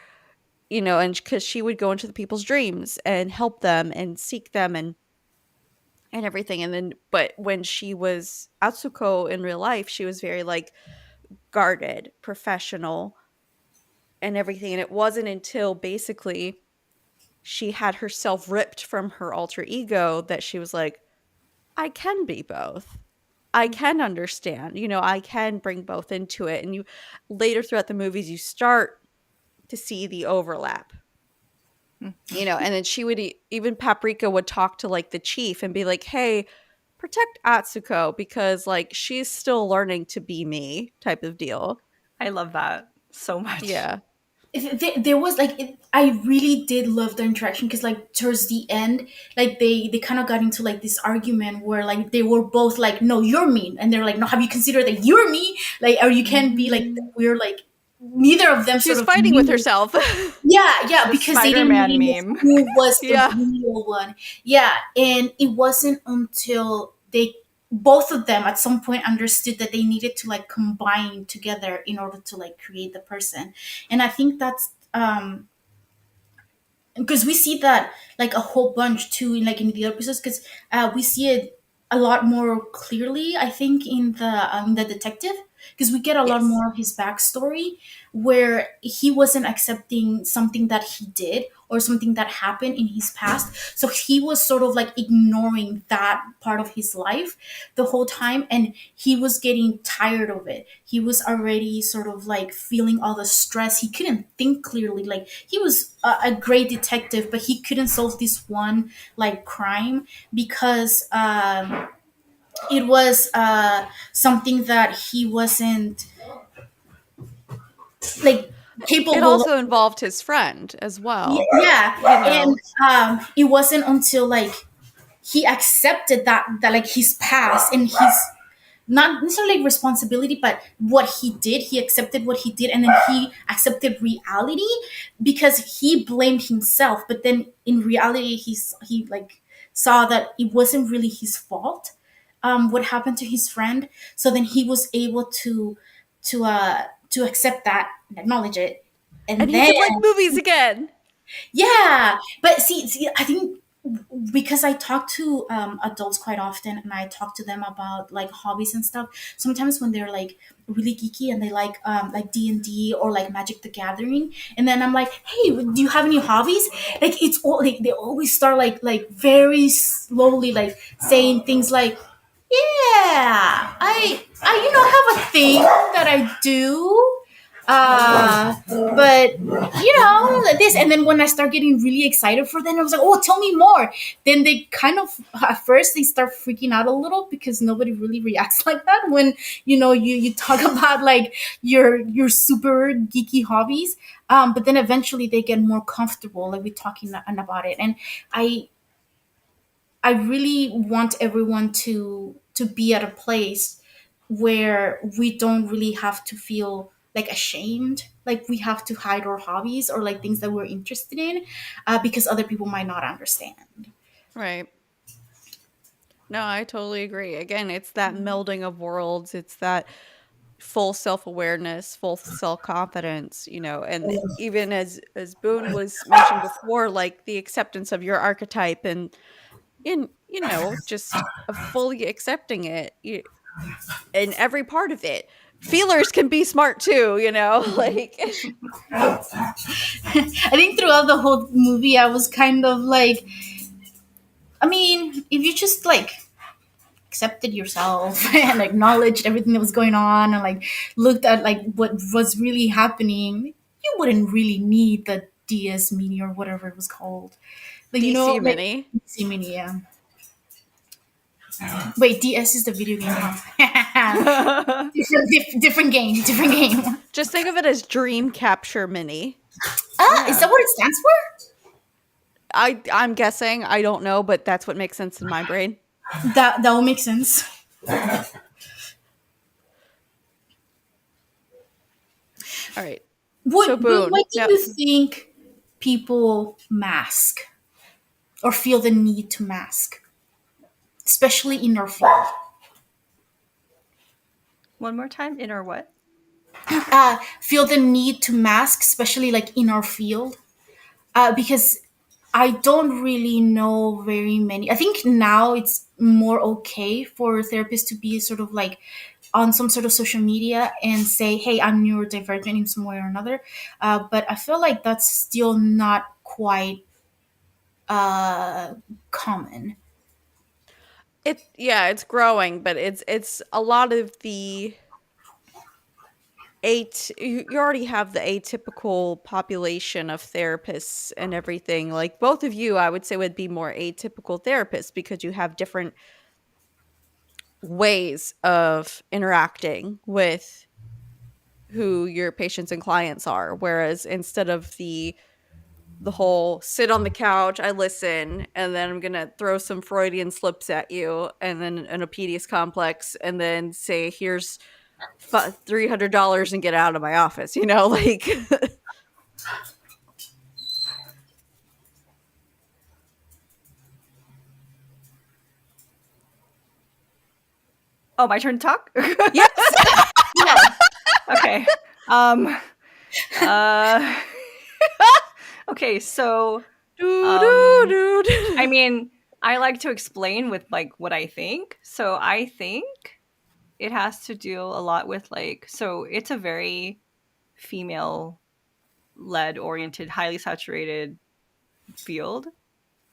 and because she would go into the people's dreams and help them and seek them and everything. And then, but when she was Atsuko in real life, she was very like guarded, professional, and everything. And it wasn't until basically she had herself ripped from her alter ego that she was like, I can be both. I can understand, I can bring both into it. And you later throughout the movies, you start to see the overlap, and then she would even Paprika would talk to like the chief and be like, hey, protect Atsuko because like she's still learning to be me type of deal. I love that so much. Yeah. There was like I really did love the interaction because like towards the end, like they kind of got into like this argument where like they were both like, no, you're mean, and they're like, no, have you considered that you're me, like, or you can't be like, we're like, neither of them She sort was of fighting with knew. herself. Yeah, The because they didn't Spider-Man really know meme. who was the Yeah. real one. Yeah, and it wasn't until they both of them at some point understood that they needed to like combine together in order to like create the person. And I think that's because we see that like a whole bunch too in like in the episodes because we see it a lot more clearly, I think, in the detective, because we get a lot Yes. more of his backstory where he wasn't accepting something that he did or something that happened in his past, so he was sort of like ignoring that part of his life the whole time, and he was getting tired of it. He was already sort of like feeling all the stress. He couldn't think clearly. Like he was a great detective, but he couldn't solve this one like crime because it was something that he wasn't like It capable of. also involved his friend as well. You Yeah, and know, it wasn't until like he accepted that like his past and his not necessarily responsibility, but what he did, he accepted what he did, and then he accepted reality because he blamed himself, but then in reality he like saw that it wasn't really his fault, what happened to his friend. So then he was able to accept that and acknowledge it, and and he then could like movies again. yeah, but see, I think because I talk to adults quite often, and I talk to them about like hobbies and stuff. Sometimes when they're like really geeky and they like D&D or like Magic the Gathering, and then I'm like, hey, do you have any hobbies? Like it's all like they always start like very slowly like saying things like, yeah, I have a thing that I do, but like this. And then when I start getting really excited for them, I was like, oh, tell me more. Then they kind of at first they start freaking out a little because nobody really reacts like that when you talk about like your super geeky hobbies. But then eventually they get more comfortable like with talking about it. And i I really want everyone to be at a place where we don't really have to feel like ashamed, like we have to hide our hobbies or like things that we're interested in, because other people might not understand. Right. No, I totally agree. Again, it's that melding of worlds. It's that full self-awareness, full self-confidence, and even as Boone was mentioning before, like the acceptance of your archetype and just fully accepting it in every part of it feelers can be smart too, you know? Like, I think throughout the whole movie, I was kind of like, I mean, if you just like accepted yourself and acknowledged everything that was going on and like looked at like what was really happening, you wouldn't really need the DS Mini or whatever it was called. Like, you know, DC like Mini. DC Mini, yeah. Wait, DS is the video game, huh? Different game, different game. Just think of it as Dream Capture Mini. Ah, is Yeah. that what it stands for? I'm guessing. I don't know, but that's what makes sense in my brain. That will make sense. All right. So What why Boone. do Now, you think people mask or feel the need to mask, especially in our field? One more time, in our what? Feel the need to mask, especially like in our field, because I don't really know very many. I think now it's more okay for therapists to be sort of like on some sort of social media and say, "Hey, I'm neurodivergent in some way or another." But I feel like that's still not quite common. it's growing, but it's a lot of the eight you already have the atypical population of therapists and everything. Like both of you, I would say would be more atypical therapists because you have different ways of interacting with who your patients and clients are. Whereas instead of the whole sit on the couch, I listen, and then I'm gonna throw some Freudian slips at you, and then an Oedipus complex, and then say, "Here's $300 and get out of my office." You know, like Oh, my turn to talk? yes, Yeah. Okay. Um uh okay, so doo, doo, um doo, doo. I mean, I like to explain with like what I think. So I think it has to deal a lot with like, so it's a very female led oriented, highly saturated field.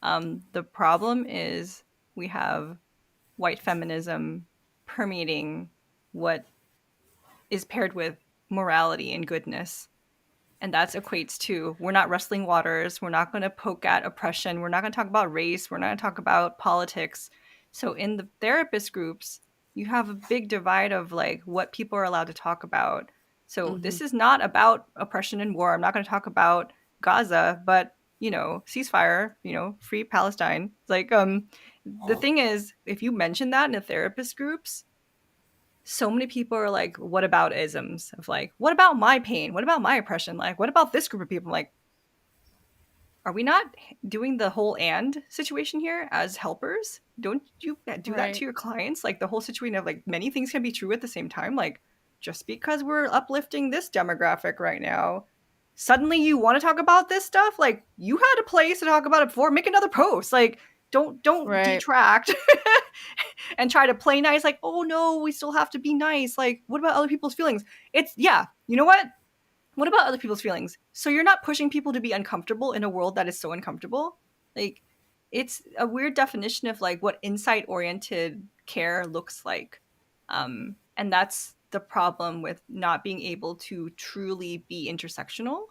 The problem is we have white feminism permeating what is paired with morality and goodness. And that equates to we're not wrestling waters. We're not going to poke at oppression. We're not going to talk about race. We're not going to talk about politics. So in the therapist groups, you have a big divide of like what people are allowed to talk about. So Mhm. this is not about oppression and war. I'm not going to talk about Gaza, but you know, ceasefire, you know, free Palestine. Like the thing is, if you mention that in the therapist groups, so many people are like, what about isms of like, what about my pain? What about my oppression? Like, what about this group of people? I'm like, are we not doing the whole and situation here as helpers? Don't you do that to Right. your clients? Like the whole situation of like many things can be true at the same time. Like just because we're uplifting this demographic right now, suddenly you want to talk about this stuff? Like you had a place to talk about it before. Make another post. Like don't Right. detract and try to play nice. Like oh no, we still have to be nice. Like what about other people's feelings? It's yeah. You know what about other people's feelings? So you're not pushing people to be uncomfortable in a world that is so uncomfortable. Like it's a weird definition of like what insight oriented care looks like. And that's the problem with not being able to truly be intersectional.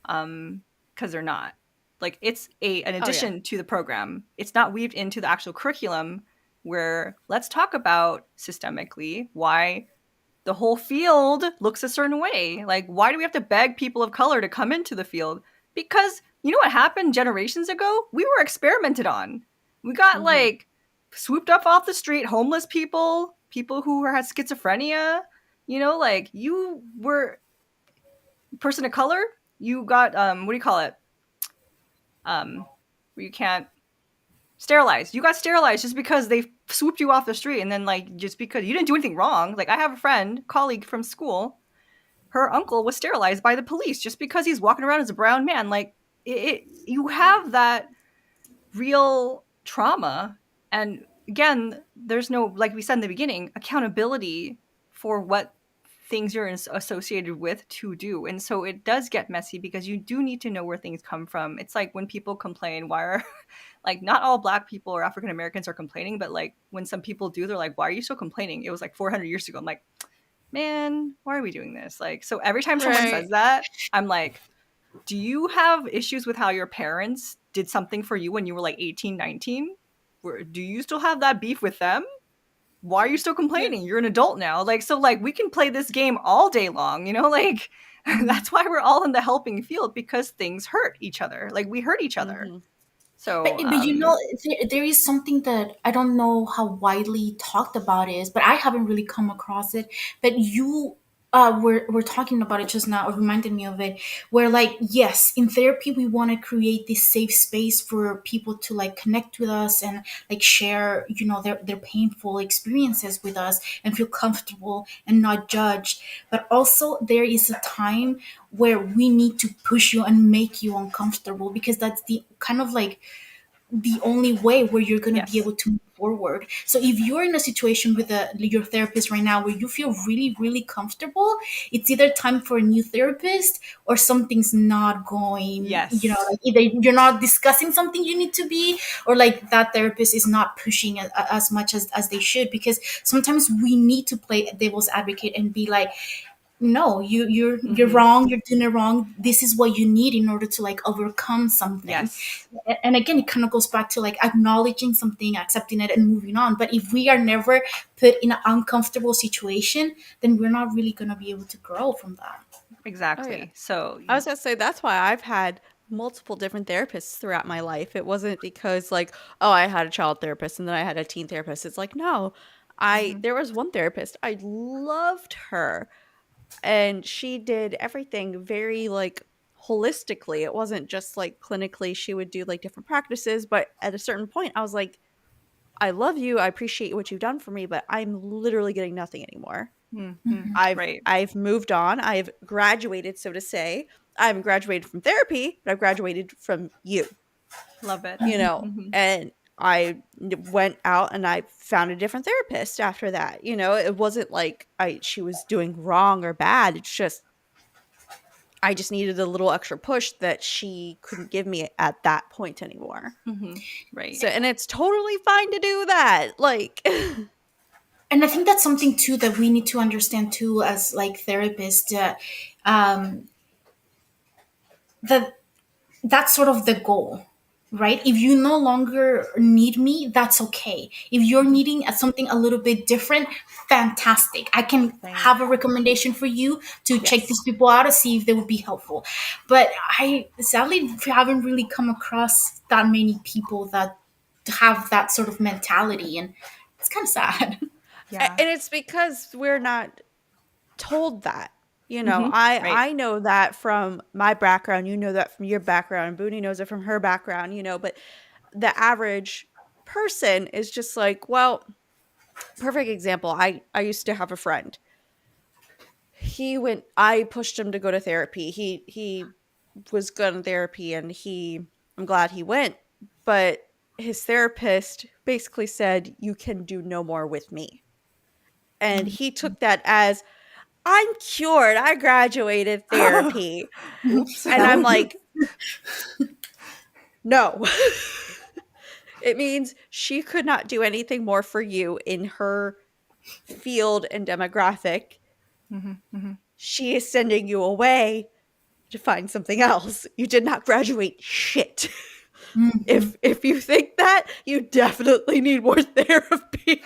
Because they're not. Like it's an Oh yeah. addition to the program. It's not weaved into the actual curriculum where let's talk about systemically why the whole field looks a certain way. Like, why do we have to beg people of color to come into the field? Because you know what happened generations ago? We were experimented on. We got Mhm. like swooped up off the street, homeless people, people who had schizophrenia. You know, like you were a person of color. You got what do you call it? Where you can't sterilize. You got sterilized just because they swooped you off the street, and then like just because you didn't do anything wrong. Like I have a friend, colleague from school, her uncle was sterilized by the police just because he's walking around as a brown man. Like you have that real trauma, and again, there's no, like we said in the beginning, accountability for what things you're associated with to do. And so it does get messy because you do need to know where things come from. It's like when people complain, why are like not all black people or African Americans are complaining, but like when some people do, they're like, why are you still complaining? It was like 400 years ago. I'm like, man, why are we doing this? Like, so every time someone Right. says that, I'm like, do you have issues with how your parents did something for you when you were like 18, 19? Do you still have that beef with them? Why are you still Yeah. complaining? You're an adult now. Like, so like we can play this game all day long, you know, like Mhm. that's why we're all in the helping field, because things hurt each other. Like we hurt each other. Hmm. So But you know, there is something that I don't know how widely talked about is, but I haven't really come across it. But you were talking about it just now, or reminded me of it, where like yes, in therapy we want to create this safe space for people to like connect with us and like share, you know, their painful experiences with us and feel comfortable and not judged. But also there is a time where we need to push you and make you uncomfortable, because that's the kind of like the only way where you're going to be yes. able to move forward. So if you're in a situation with your therapist right now where you feel really really comfortable, it's either time for a new therapist or something's not going, you know, Yes. like either you're not discussing something you need to be, or like that therapist is not pushing as much as they should, because sometimes we need to play devil's advocate and be like, no, you're Mm-hmm. wrong, you're doing it wrong, this is what you need in order to like overcome something. Yes. And again, it kind of goes back to like acknowledging something, accepting it, and moving on. But if we are never put in an uncomfortable situation, then we're not really going to be able to grow from that. Oh yeah. Exactly. So I was gonna say that's why I've had multiple different therapists throughout my life. It wasn't because like, oh, I had a child therapist and then I had a teen therapist. It's like, no, I mhm. there was one therapist. I loved her and she did everything very like holistically. It wasn't just like clinically she would do like different practices, but at a certain point I was like, I love you. I appreciate what you've done for me, but I'm literally getting nothing anymore. Mhm. Mhm. Right. I've moved on. I've graduated, so to say. I haven't graduated from therapy, but I've graduated from you, Love it. you know. Mhm. And went out and I found a different therapist after that. You know, it wasn't like I she was doing wrong or bad. It's just I just needed a little extra push that she couldn't give me at that point anymore. Mhm. Right. So, and it's totally fine to do that. Like, And I think that's something too that we need to understand too as like therapists, um, that that's sort of the goal, right? If you no longer need me, that's okay. If you're Mhm. needing something a little bit different, fantastic, I can Right. have a recommendation for you to check these yes. people out to see if they would be helpful. But I sadly haven't really come across that many people that have that sort of mentality, and it's kind of sad. Yeah. And it's because we're not told that. You know, Mhm. Right. I know that from my background, you know that from your background, Booney knows it from her background, you know, but the average person is just like, well, perfect example. I used to have a friend. I pushed him to go to therapy. He was good in therapy and I'm glad he went, but his therapist basically said you can do no more with me. And he took that as I'm cured. I graduated therapy. Oops. And I'm like, no. It means she could not do anything more for you in her field and demographic. Mhm. Mhm. She is sending you away to find something else. You did not graduate shit. Mhm. If you think that, you definitely need more therapy.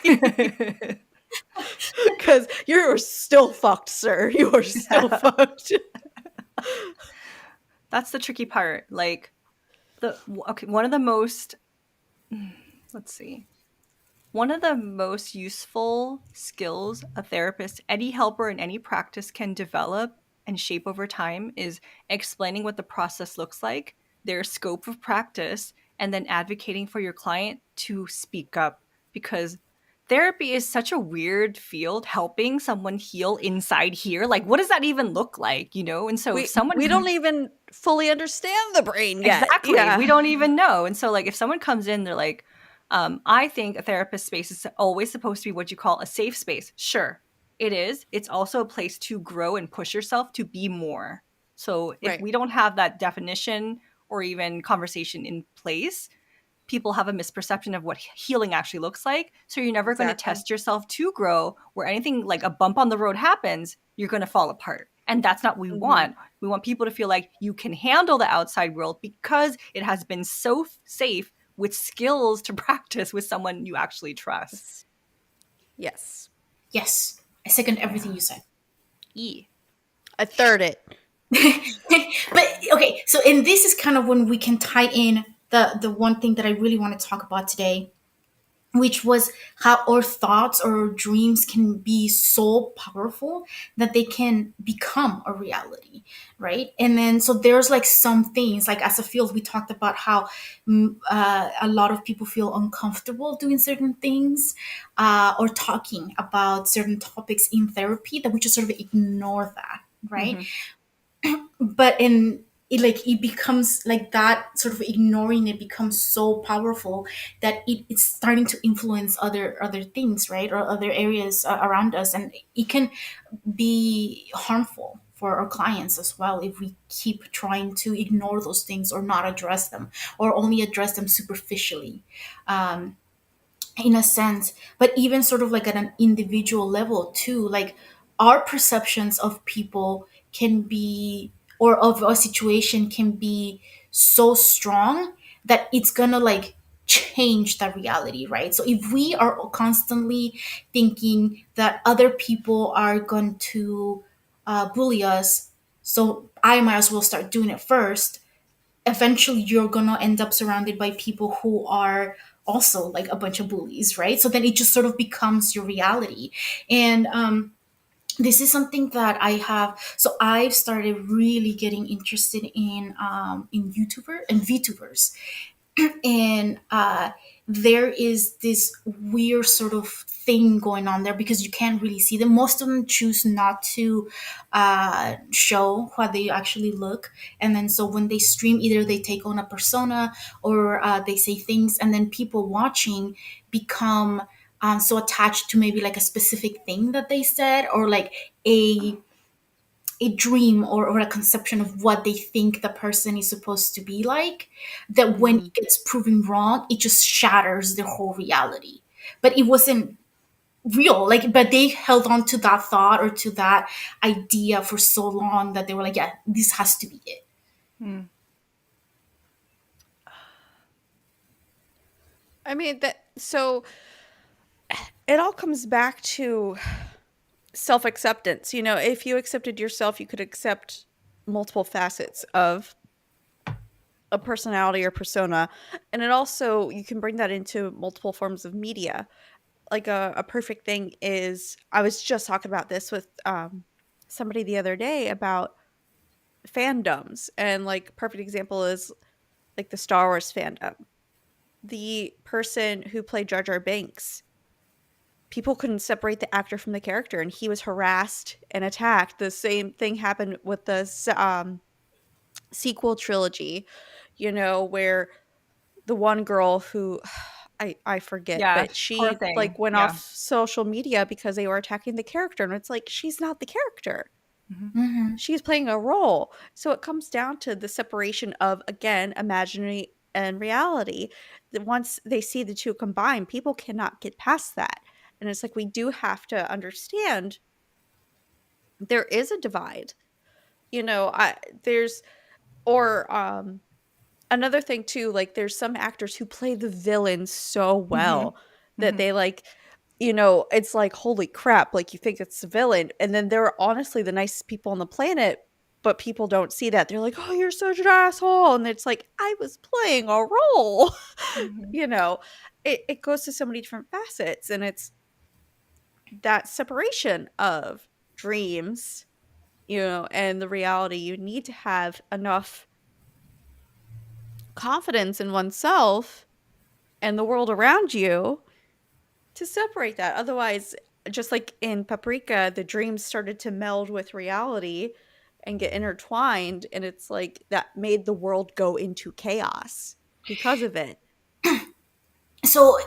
Cuz you're still fucked, sir. You are still Yeah. fucked. That's the tricky part. Like okay, one of the most let's see. One of the most useful skills a therapist, any helper in any practice can develop and shape over time is explaining what the process looks like, their scope of practice, and then advocating for your client to speak up. Because therapy is such a weird field, helping someone heal inside here. Like, what does that even look like, you know? And so if someone We don't even fully understand the brain yet. exactly. We Yeah. don't even know. And so, like, if someone comes in, they're like, I think a therapist space is always supposed to be what you call a safe space. Sure. it is. It's also a place to grow and push yourself to be more. So if Right. we don't have that definition or even conversation in place, people have a misperception of what healing actually looks like. So you're never going to Exactly. test yourself to grow, where anything like a bump on the road happens, you're going to fall apart. And that's not what we Mhm. want. We want people to feel like you can handle the outside world because it has been so safe with skills to practice with someone you actually trust. Yes. Yes. Yes, I second everything Yeah. you said. E. A third it. But okay, so and this is kind of when we can tie in the one thing that I really want to talk about today, which was how our thoughts or dreams can be so powerful that they can become a reality, right? And then so there's like some things, like as a field we talked about how a lot of people feel uncomfortable doing certain things, or talking about certain topics in therapy, that we just sort of ignore that, right? Mm-hmm. But in it, like it becomes like that, sort of ignoring it becomes so powerful that it's starting to influence other things, right, or other areas around us, and it can be harmful for our clients as well if we keep trying to ignore those things or not address them, or only address them superficially, um, in a sense. But even sort of like at an individual level too, like our perceptions of people can be, or of a situation can be so strong that it's gonna like change the reality, right? So if we are constantly thinking that other people are going to bully us, so I might as well start doing it first, eventually you're gonna end up surrounded by people who are also like a bunch of bullies, right? So then it just sort of becomes your reality. And this is something that I have. So I've started really getting interested in YouTuber and VTubers, and there is this weird sort of thing going on there because you can't really see them. Most of them choose not to show how they actually look, and then so when they stream, either they take on a persona, or they say things, and then people watching become so attached to maybe like a specific thing that they said, or like a dream, or a conception of what they think the person is supposed to be like, that when Mm-hmm. it gets proven wrong, it just shatters the whole reality. But it wasn't real, like, but they held on to that thought or to that idea for so long that they were like, yeah, this has to be it. Mm. I mean that so it all comes back to self-acceptance. You know, if you accepted yourself, you could accept multiple facets of a personality or persona. And it also you can bring that into multiple forms of media. Like a perfect thing is I was just talking about this with somebody the other day about fandoms, and like perfect example is like the Star Wars fandom. The person who played Jar Jar Binks, people couldn't separate the actor from the character, and he was harassed and attacked. The same thing happened with the sequel trilogy, you know, where the one girl who I forget, Yeah. but Poor she thing. like went Yeah. off social media because they were attacking the character, and it's like she's not the character. Mm-hmm. Hmm. She's playing a role. So it comes down to the separation of, again, imaginary and reality. That once they see the two combined, people cannot get past that. And it's like we do have to understand there is a divide. You know, I there's or another thing too, like there's some actors who play the villain so Mm-hmm. well that Mm-hmm. they like, you know, it's like holy crap, like you think it's the villain, and then they're honestly the nicest people on the planet, but people don't see that. They're like, "Oh, you're such an asshole." And it's like, "I was playing a role." Mm-hmm. You know, it goes to so many different facets, and it's that separation of dreams, you know, and the reality. You need to have enough confidence in oneself and the world around you to separate that. Otherwise, just like in Paprika, the dreams started to meld with reality and get intertwined, and it's like that made the world go into chaos because of it. So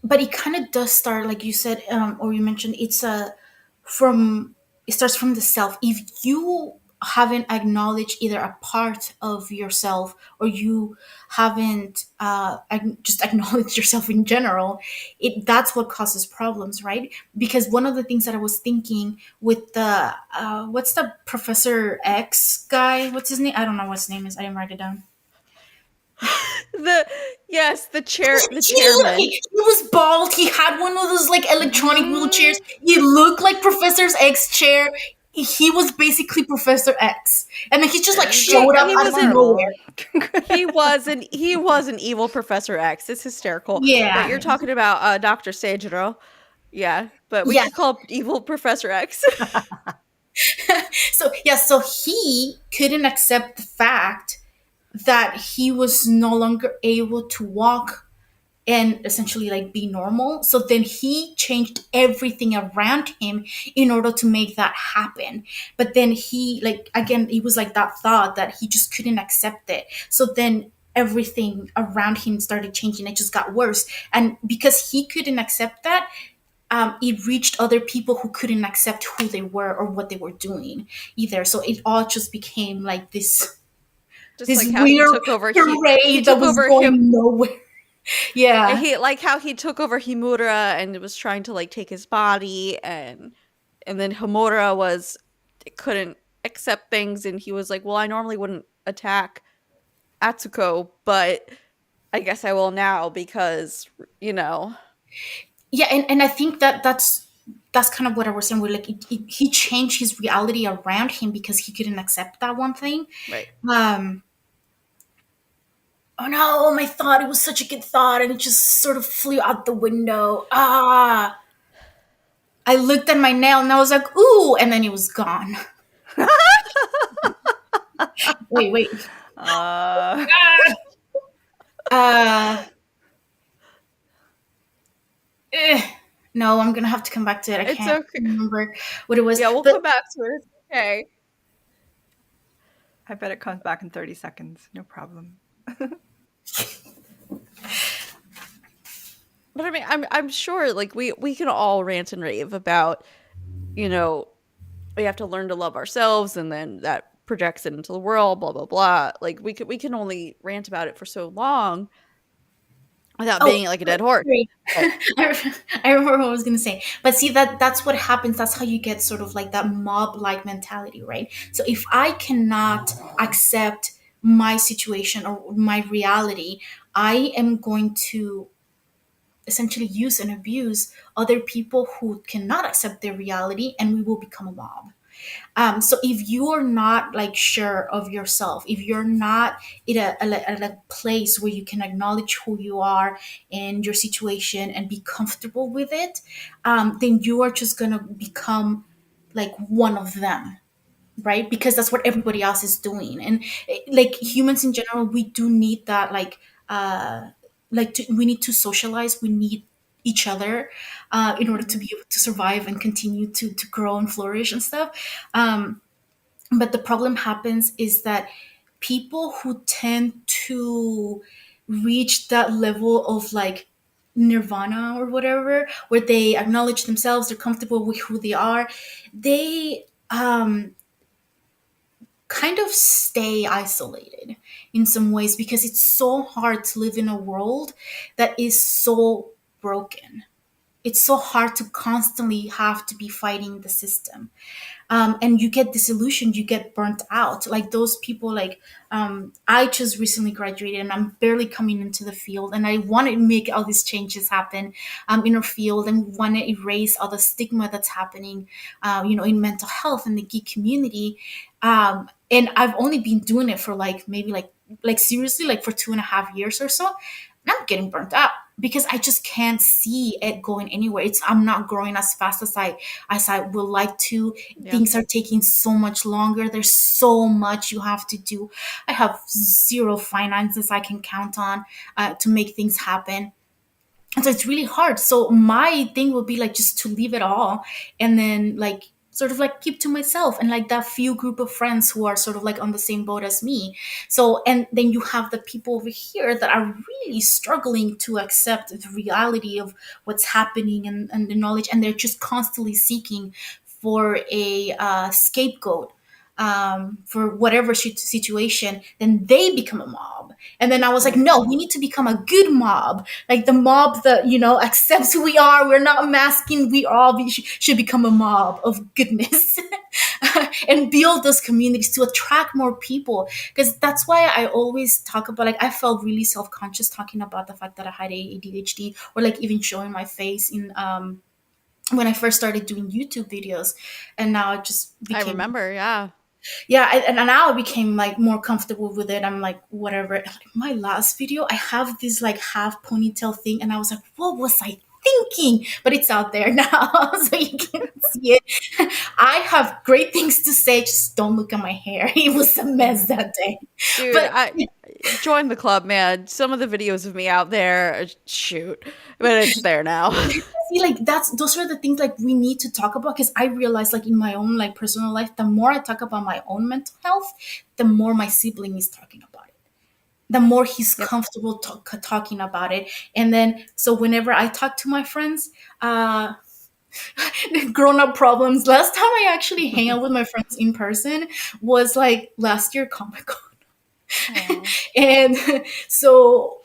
but it kind of does start, like you said, or you mentioned, it's a from it starts from the self. If you haven't acknowledged either a part of yourself, or you haven't just acknowledged yourself in general, it that's what causes problems, right? Because one of the things that I was thinking with the what's the Professor X guy, what's his name, I don't know what his name is, I didn't write it down. The yes, the He chairman. he was bald. He had one of those like electronic wheelchairs. Mhm. He looked like Professor X chair. He was basically Professor X, and then he just like He showed up He out Dr. of was an Marvel. nowhere. he was an evil Professor X. It's hysterical. But Yeah, you're talking about Dr. Sagero. Yeah, but we yeah. could call him evil Professor X. So yeah, so he couldn't accept the fact that he was no longer able to walk and essentially like be normal. So then he changed everything around him in order to make that happen. But then he like again, it was like that thought that he just couldn't accept it. So then everything around him started changing. It just got worse. And because he couldn't accept that, it reached other people who couldn't accept who they were or what they were doing either. So it all just became like Just this like how he weird took over he parade that took was over him. going nowhere. Yeah. He like how he took over Himura and was trying to like take his body, and then Homura was couldn't accept things, and he was like, "Well, I normally wouldn't attack Atsuko, but I guess I will now because, you know." Yeah, and I think that that's kind of what I was saying. Where like he changed his reality around him because he couldn't accept that one thing. Right. Um. Oh no, my thought. It was such a good thought, and it just sort of flew out the window. Ah! I looked at my nail and I was like, ooh, and then it was gone. Wait, wait. uh, Uh. eh. No, I'm gonna have to come back to it. I It's can't okay. remember what it was, Yeah, we'll but come back to it. It's okay. I bet it comes back in 30 seconds. No problem. But I mean, I'm sure like we can all rant and rave about, you know, we have to learn to love ourselves, and then that projects it into the world, blah blah blah. Like we can only rant about it for so long without oh, being like a dead horse. sorry. But I remember what I was gonna say. But see that's what happens. That's how you get sort of like that mob like mentality, right? So if I cannot accept my situation or my reality, I am going to essentially use and abuse other people who cannot accept their reality, and we will become a mob. So if you are not like sure of yourself, if you're not in a place where you can acknowledge who you are and your situation and be comfortable with it, then you are just gonna become like one of them, right? Because that's what everybody else is doing. And like humans in general, we do need that we need to socialize, we need each other in order to mhm. be able to survive and continue to grow and flourish and stuff. But the problem happens is that people who tend to reach that level of like nirvana or whatever, where they acknowledge themselves, they're comfortable with who they are, they kind of stay isolated in some ways, because it's so hard to live in a world that is so broken. It's so hard to constantly have to be fighting the system, and you get disillusioned, you get burnt out. Like those people, like I just recently graduated and I'm barely coming into the field, and I want to make all these changes happen in our field, and want to erase all the stigma that's happening, in mental health in the geek community. And I've only been doing it for like maybe like seriously like for 2.5 years or so. And I'm getting burnt out because I just can't see it going anywhere. I'm not growing as fast as I would like to. Yeah. Things are taking so much longer. There's so much you have to do. I have zero finances I can count on to make things happen. And so it's really hard. So my thing would be like just to leave it all, and then like sort of like keep to myself and like that few group of friends who are sort of like on the same boat as me. So and then you have the people over here that are really struggling to accept the reality of what's happening, and the knowledge, and they're just constantly seeking for a scapegoat for whatever situation, then they become a mob. And then I was like, Right. no, we need to become a good mob, like the mob that accepts who we are. We're not masking. Should become a mob of goodness, and build those communities to attract more people. Because that's why I always talk about, like, I felt really self conscious talking about the fact that I had ADHD, or like even showing my face in when I first started doing YouTube videos, and now it just I became, remember, yeah. yeah, and now I became like more comfortable with it. I'm like, whatever. Like, my last video, I have this like half ponytail thing, and I was like, what was I thinking? But it's out there now, so you can see it. I have great things to say. Just don't look at my hair. It was a mess Mhm. that day. Dude, But I join the club, man. Some of the videos of me out there, shoot, but it's there now. I feel like those are the things like we need to talk about, because I realize, like, in my own like personal life, the more I talk about my own mental health, the more my sibling is talking about it, the more he's Yep. comfortable talking about it. And then, so whenever I talk to my friends, grown up problems. Last time I actually hang out with my friends in person was like last year Comic Con. Oh. And so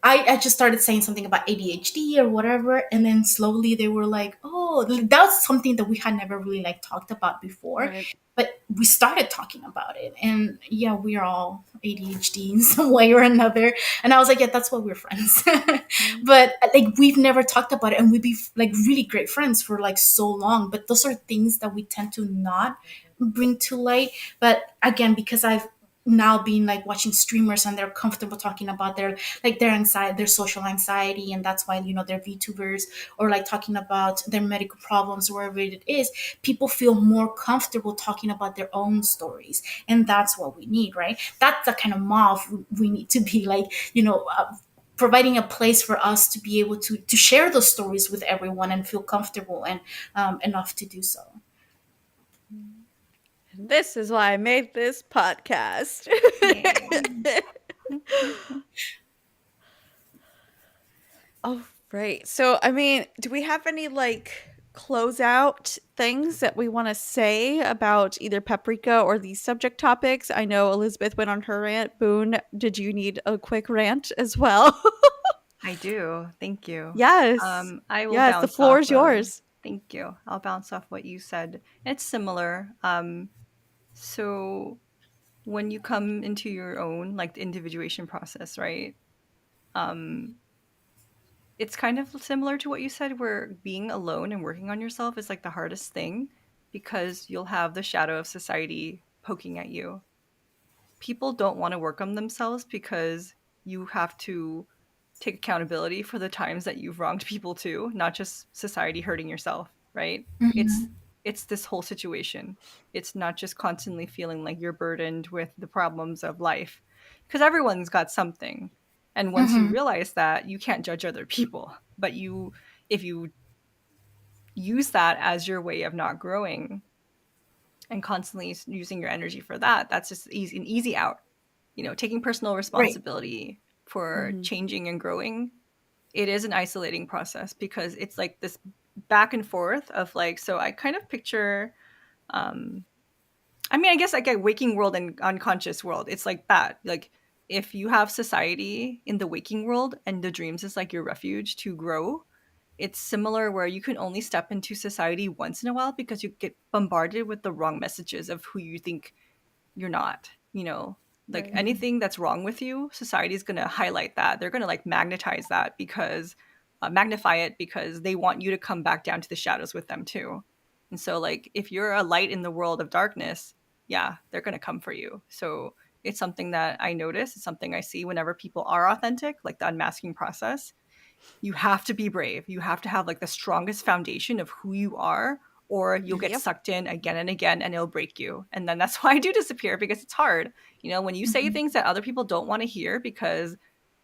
I just started saying something about ADHD or whatever, and then slowly they were like, "Oh, that's something that we had never really like talked about before." Right. But we started talking about it, and yeah, we're all ADHD in some way or another. And I was like, "Yeah, that's why we're friends." Mhm. But like we've never talked about it, and we'd be like really great friends for like so long. But those are things that we tend to not bring to light. But again, because I've now been like watching streamers, and they're comfortable talking about their anxiety, their social anxiety, and that's why they're VTubers, or like talking about their medical problems, wherever it is. People feel more comfortable talking about their own stories, and that's what we need, right? That's the kind of mob we need to be, like, providing a place for us to be able to share those stories with everyone and feel comfortable and enough to do so. This is why I made this podcast. Yeah. Oh, right. So, I mean, do we have any like closeout things that we want to say about either Paprika or these subject topics? I know Elizabeth went on her rant. Boone, did you need a quick rant as well? I do. Thank you. Yes. I will Yes, the bounce floor off is yours. thank you. I'll bounce off what you said. It's similar. So when you come into your own, like, the individuation process, right? Um, it's kind of similar to what you said, where being alone and working on yourself is like the hardest thing, because you'll have the shadow of society poking at you. People don't want to work on themselves because you have to take accountability for the times that you've wronged people too, not just society hurting yourself, right? It's Mm-hmm. it's this whole situation. It's not just constantly feeling like you're burdened with the problems of life, because everyone's got something. And once you Mm-hmm. realize that, you can't judge other people, but if you use that as your way of not growing and constantly using your energy for that, that's just an easy out. Taking personal Right. responsibility for Mhm. changing and growing, it is an isolating process, because it's like this back and forth of, like, so I kind of picture, um I mean, I guess like a waking world and unconscious world. It's like that. Like, if you have society in the waking world and the dreams is like your refuge to grow, it's similar, where you can only step into society once in a while because you get bombarded with the wrong messages of who you think you're not, like Right. anything that's wrong with you, society is going to highlight that. They're going to like magnetize that, because magnify it, because they want you to come back down to the shadows with them too. And so, like, if you're a light in the world of darkness, yeah, they're going to come for you. So it's something that I notice. It's something I see whenever people are authentic, like the unmasking process. You have to be brave. You have to have like the strongest foundation of who you are, or you'll get Yep. sucked in again and again, and it'll break you. And then that's why I do disappear, because it's hard. When you say Mm-hmm. things that other people don't want to hear because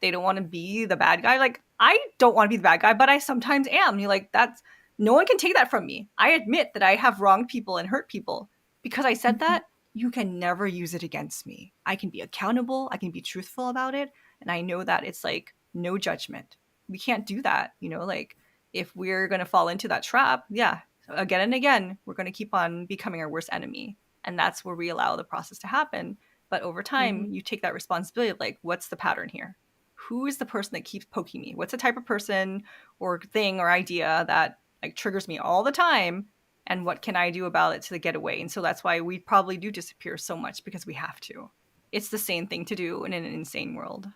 they don't want to be the bad guy, like, I don't want to be the bad guy, but I sometimes am. And you're like, that's no one can take that from me. I admit that I have wronged people and hurt people. Because I said Mm-hmm. that, you can never use it against me. I can be accountable, I can be truthful about it, and I know that it's like no judgment. We can't do that, like, if we're going to fall into that trap, yeah, again and again, we're going to keep on becoming our worst enemy. And that's where we allow the process to happen. But over time, Mhm. you take that responsibility of like, what's the pattern here? Who is the person that keeps poking me? What's the type of person or thing or idea that like triggers me all the time? And what can I do about it to get away? And so that's why we probably do disappear so much, because we have to. It's the same thing to do in an insane world.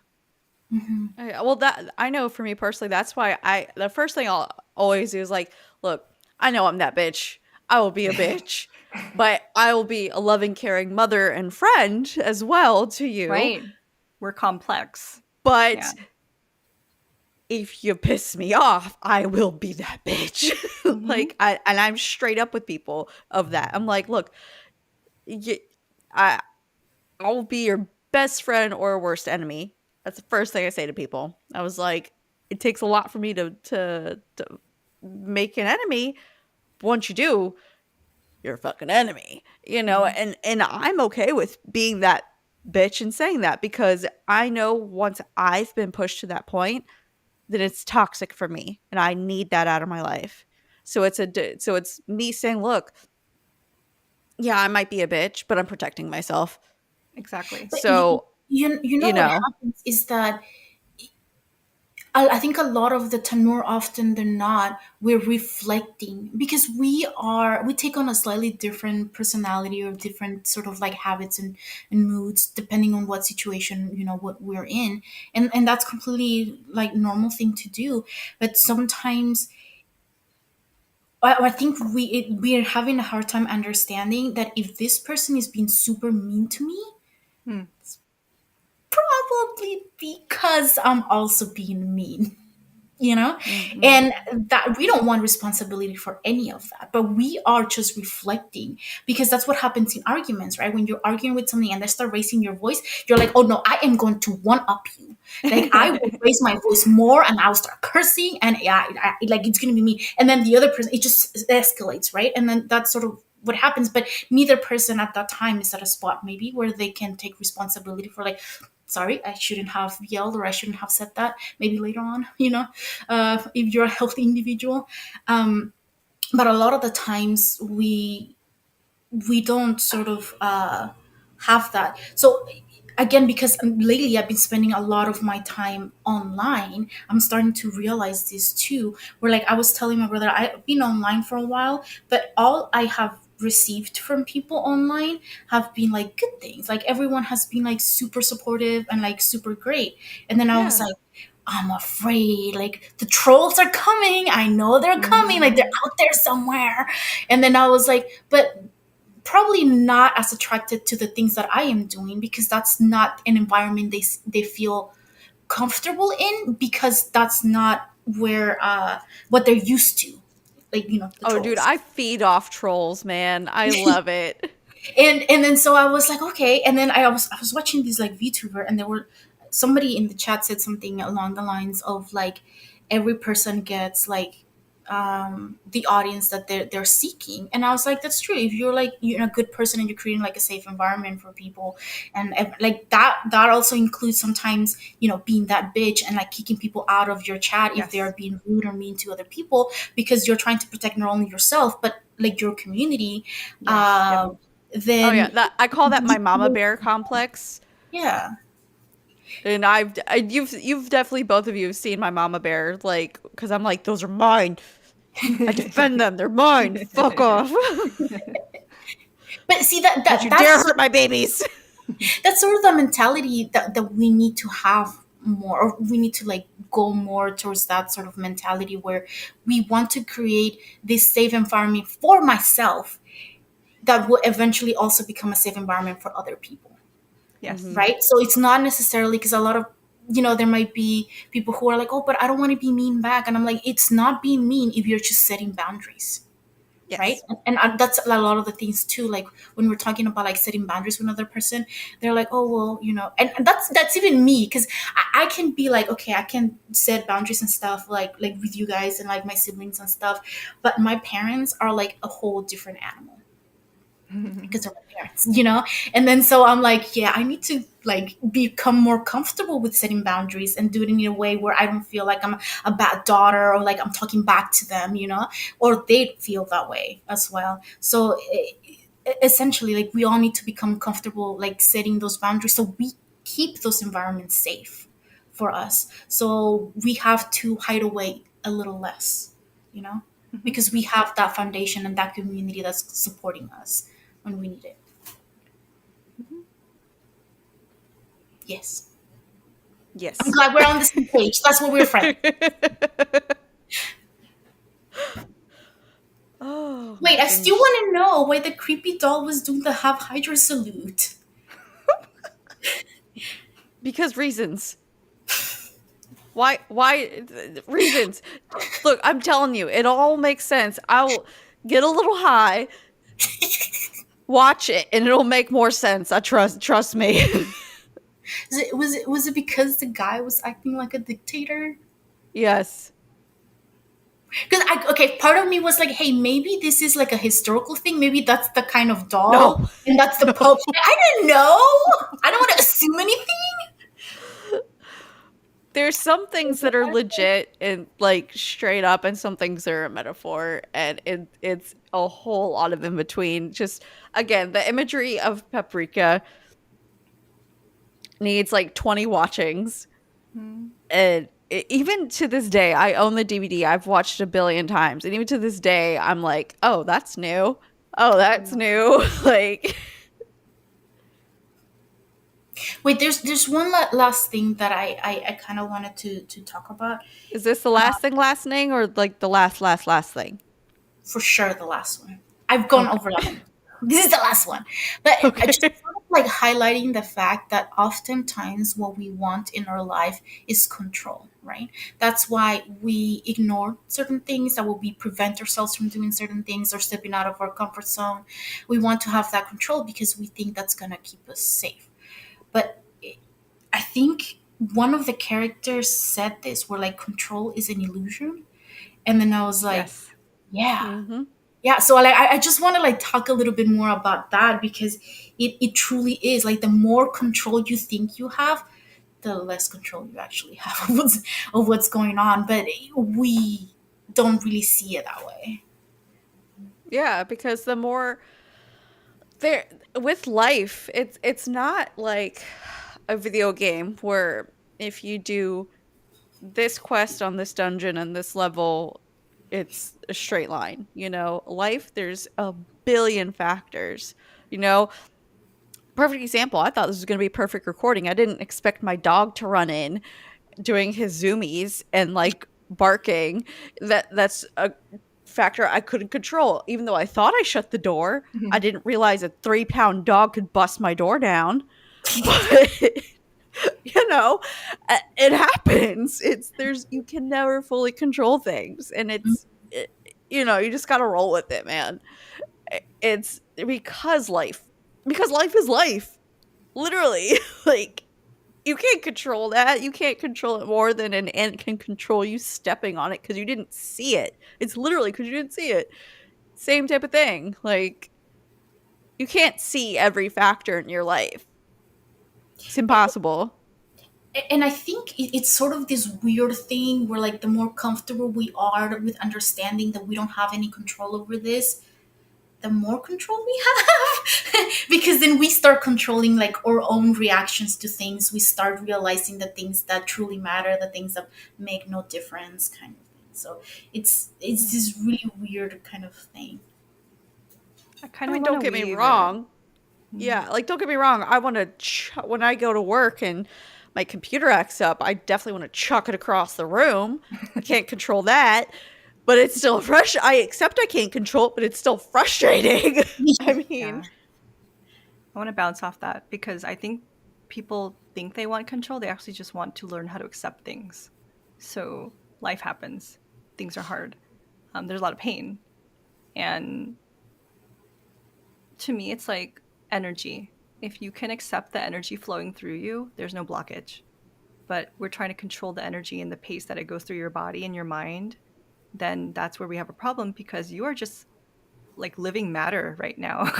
Hmm. Well, that I know for me personally, that's why the first thing I'll always do is like, look, I know I'm that bitch. I will be a bitch, but I will be a loving, caring mother and friend as well to you. Right? We're complex. Yeah. But if you piss me off, I will be that bitch. Mm-hmm. And I'm straight up with people of that. I'm like, look, you, I I'll be your best friend or worst enemy. That's the first thing I say to people. I was like, it takes a lot for me to make an enemy. But once you do, you're a fucking enemy. Yeah. And I'm okay with being that bitch and saying that because I know once I've been pushed to that point, then it's toxic for me and I need that out of my life. So it's me saying, look, yeah, I might be a bitch, but I'm protecting myself. Exactly. But So, you know you what know, happens is that I think a lot of the time, more often than not, we're reflecting because we take on a slightly different personality or different sort of like habits and moods depending on what situation, what we're in. And that's completely like normal thing to do. But sometimes I think we're having a hard time understanding that if this person is being super mean to me, Hmm. probably because I'm also being mean. you know mhm. and that we don't want responsibility for any of that, but we are just reflecting, because that's what happens in arguments, right? When you're arguing with something and they start raising your voice, you're like, oh no, I am going to one up you. Like, I will raise my voice more and I'll start cursing, and yeah, like it's going to be me, and then the other person, it just escalates, right? And then that's sort of what happens. But neither person at that time is at a spot maybe where they can take responsibility for, like, sorry, I shouldn't have yelled, or I shouldn't have said that, maybe later on, if you're a healthy individual. Um, but a lot of the times we don't sort of have that. So again, because lately I've been spending a lot of my time online, I'm starting to realize this too. Where, like, I was telling my brother, I've been online for a while, but all I have received from people online have been like good things. Like, everyone has been like super supportive and like super great. And then I was Yeah. like, I'm afraid, like, the trolls are coming. I know they're coming, like they're Mhm. out there somewhere. And then I was like, but probably not as attracted to the things that I am doing, because that's not an environment they feel comfortable in, because that's not where what they're used to, like, the Oh, dude, trolls. I feed off trolls, man. I love it. And then so I was like, okay. And then I was watching these like VTuber, and there were somebody in the chat said something along the lines of like, every person gets like the audience that they're seeking. And I was like, that's true. If you're like, you're a good person and you're creating like a safe environment for people, and like that also includes sometimes, being that bitch and like kicking people out of your chat if they're Yes. being rude or mean to other people, because you're trying to protect not only yourself but like your community. Yes. Yep. um Oh yeah, then that I call that my mama bear complex. yeah. And you've definitely both of you have seen my mama bear, like, because I'm like, those are mine. I defend them. They're mine. Fuck off. But see, that, Don't that you dare that's hurt my babies. that's sort of the mentality that we need to have more, or we need to like go more towards that sort of mentality where we want to create this safe environment for myself that will eventually also become a safe environment for other people, Yes. Mhm. right? So it's not necessarily, because a lot of, there might be people who are like, oh, but I don't want to be mean back, and I'm like, it's not being mean if you're just setting boundaries, right? Yes. And that's a lot of the things too, like when we're talking about like setting boundaries with another person, they're like, oh well, and that's even me, because I can be like, okay, I can set boundaries and stuff, like with you guys and like my siblings and stuff, but my parents are like a whole different animal. because they're my parents, you know? And then so I'm like, yeah, I need to like become more comfortable with setting boundaries and do it in a way where I don't feel like I'm a bad daughter or like I'm talking back to them, you know? Or they feel that way as well. So essentially, like we all need to become comfortable like setting those boundaries so we keep those environments safe for us. So we have to hide away a little less, you know? Mhm. Because we have that foundation and that community that's supporting us when we need it. Mhm. Yes. I'm Yes. glad we're on the same page. That's what we're friends. Oh my Wait, I still goodness. want to know why the creepy doll was doing the half Hydra salute. Because reasons. Why reasons? Look, I'm telling you, it all makes sense. I'll get a little high, watch it, and it'll make more sense. I trust me. Was it because the guy was acting like a dictator? Yes. Because I okay, part of me was like, hey, maybe this is like a historical thing. Maybe that's the kind of doll, No. and that's the No. Pope. I didn't know. I don't want to assume anything. There's some things that are legit and like straight up and some things are a metaphor and it's a whole lot of in between. Just again, the imagery of Paprika needs like 20 watchings. Mhm. And even to this day, I own the DVD. I've watched it a billion times. And even to this day, I'm like, "Oh, that's new. Oh, Oh that's yeah. new." Like, Wait, there's one last thing that I kind of wanted to talk about. is this the last thing last thing or like the last thing? For sure, the last one. I've gone over Okay. that one. This is the last one. But I just Okay. sort of like highlighting the fact that oftentimes what we want in our life is control, right? That's why we ignore certain things, that will we prevent ourselves from doing certain things or stepping out of our comfort zone. We want to have that control because we think that's going to keep us safe. But I think one of the characters said this, where like control is an illusion. And then I was like, Yes. yeah, Mhm. yeah. So like I just want to like talk a little bit more about that because it truly is like the more control you think you have, the less control you actually have of what's going on. But we don't really see it that way. Yeah, because the more there with life, it's not like a video game where if you do this quest on this dungeon and this level, it's a straight line. You know, life, there's a billion factors. You know, perfect example. I thought this was going to be a perfect recording. I didn't expect my dog to run in doing his zoomies and like barking. That's a factor I couldn't control. Even though I thought I shut the door, I Mhm. didn't realize a 3-pound dog could bust my door down. But you know, it happens. It's there's you can never fully control things, and you know, you just got to roll with it, man. It's because life is life, literally. Like you can't control that. You can't control it more than an ant can control you stepping on it because you didn't see it. It's literally because you didn't see it. Same type of thing. Like you can't see every factor in your life. It's impossible. And I think it's sort of this weird thing where like the more comfortable we are with understanding that we don't have any control over this, the more control we have because then we start controlling like our own reactions to things. We start realizing the things that truly matter, the things that make no difference, kind of thing. So it's Mhm. this really weird kind of thing. I I kind of mean, want don't to get me weave it. wrong. Mhm. Yeah, like don't get me wrong. I want to when I go to work and my computer acts up, I definitely want to chuck it across the room. I can't control that, but it's still fresh. I accept I can't control it, but it's still frustrating. I mean, Yeah. I want to bounce off that because I think people think they want control. They actually just want to learn how to accept things. So life happens. Things are hard. There's a lot of pain. And to me, it's like energy. If you can accept the energy flowing through you, there's no blockage. But we're trying to control the energy and the pace that it goes through your body and your mind, then that's where we have a problem because you are just like living matter right now.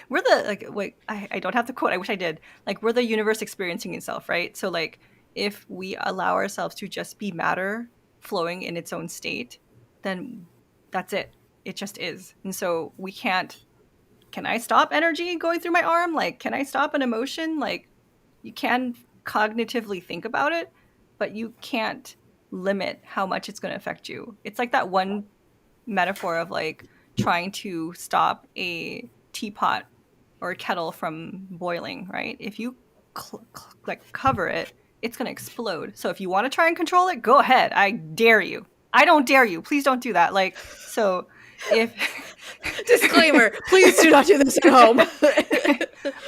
We're the like wait, I don't have the quote. I wish I did. Like we're the universe experiencing itself, right? So like if we allow ourselves to just be matter flowing in its own state, then that's it. It just is. And so we can't, can I stop energy going through my arm? Like, can I stop an emotion? Like, you can cognitively think about it, but you can't limit how much it's going to affect you. It's like that one metaphor of like trying to stop a teapot or a kettle from boiling, right? If you like cover it, it's going to explode. So if you want to try and control it, go ahead. I dare you. I don't dare you. Please don't do that. Like, so if Disclaimer, please do not do this at home.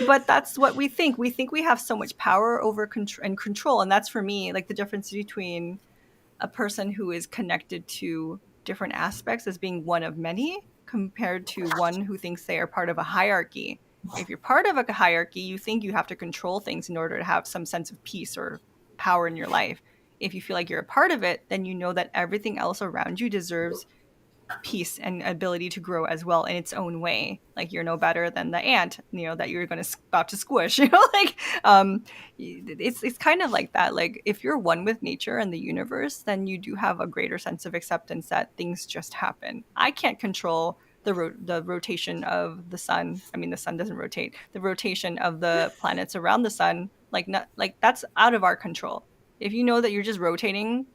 But that's what we think. We think we have so much power over control. And that's for me, like the difference between a person who is connected to different aspects as being one of many compared to one who thinks they are part of a hierarchy. If you're part of a hierarchy, you think you have to control things in order to have some sense of peace or power in your life. If you feel like you're a part of it, then you know that everything else around you deserves peace and ability to grow as well in its own way. Like you're no better than the ant, you know, that you're going to about to squish, you know, like it's kind of like that. Like if you're one with nature and the universe, then you do have a greater sense of acceptance that things just happen. I can't control the rotation of the sun. I mean, the sun doesn't rotate. The rotation of the planets around the sun, like not like that's out of our control. If you know that you're just rotating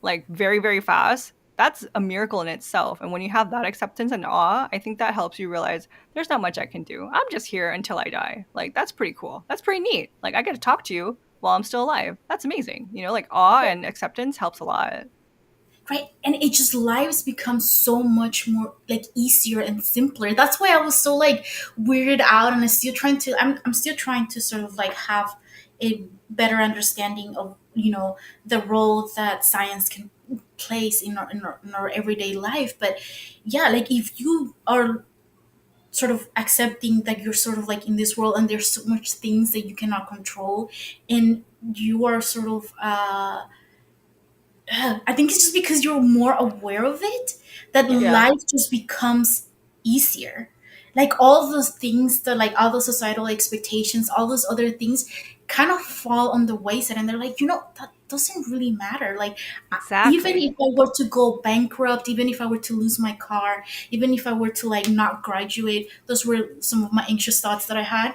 like very, very fast, that's a miracle in itself. And when you have that acceptance and awe, I think that helps you realize there's not much I can do. I'm just here until I die. Like, that's pretty cool. That's pretty neat. Like, I get to talk to you while I'm still alive. That's amazing. You know, like awe and acceptance helps a lot. Right, and it just lives become so much more like easier and simpler. That's why I was so like weirded out, and I'm still trying to sort of like have a better understanding of, you know, the role that science can place in our everyday life. But yeah, like if you are sort of accepting that you're sort of like in this world and there's so much things that you cannot control, and you are sort of I think it's just because you're more aware of it that Yeah. life just becomes easier. Like all those things that, like all those societal expectations, all those other things kind of fall on the wayside, and they're like, you know, that doesn't really matter. Like, even Exactly. if I were to go bankrupt, even if I were to lose my car, even if I were to like not graduate, those were some of my anxious thoughts that I had.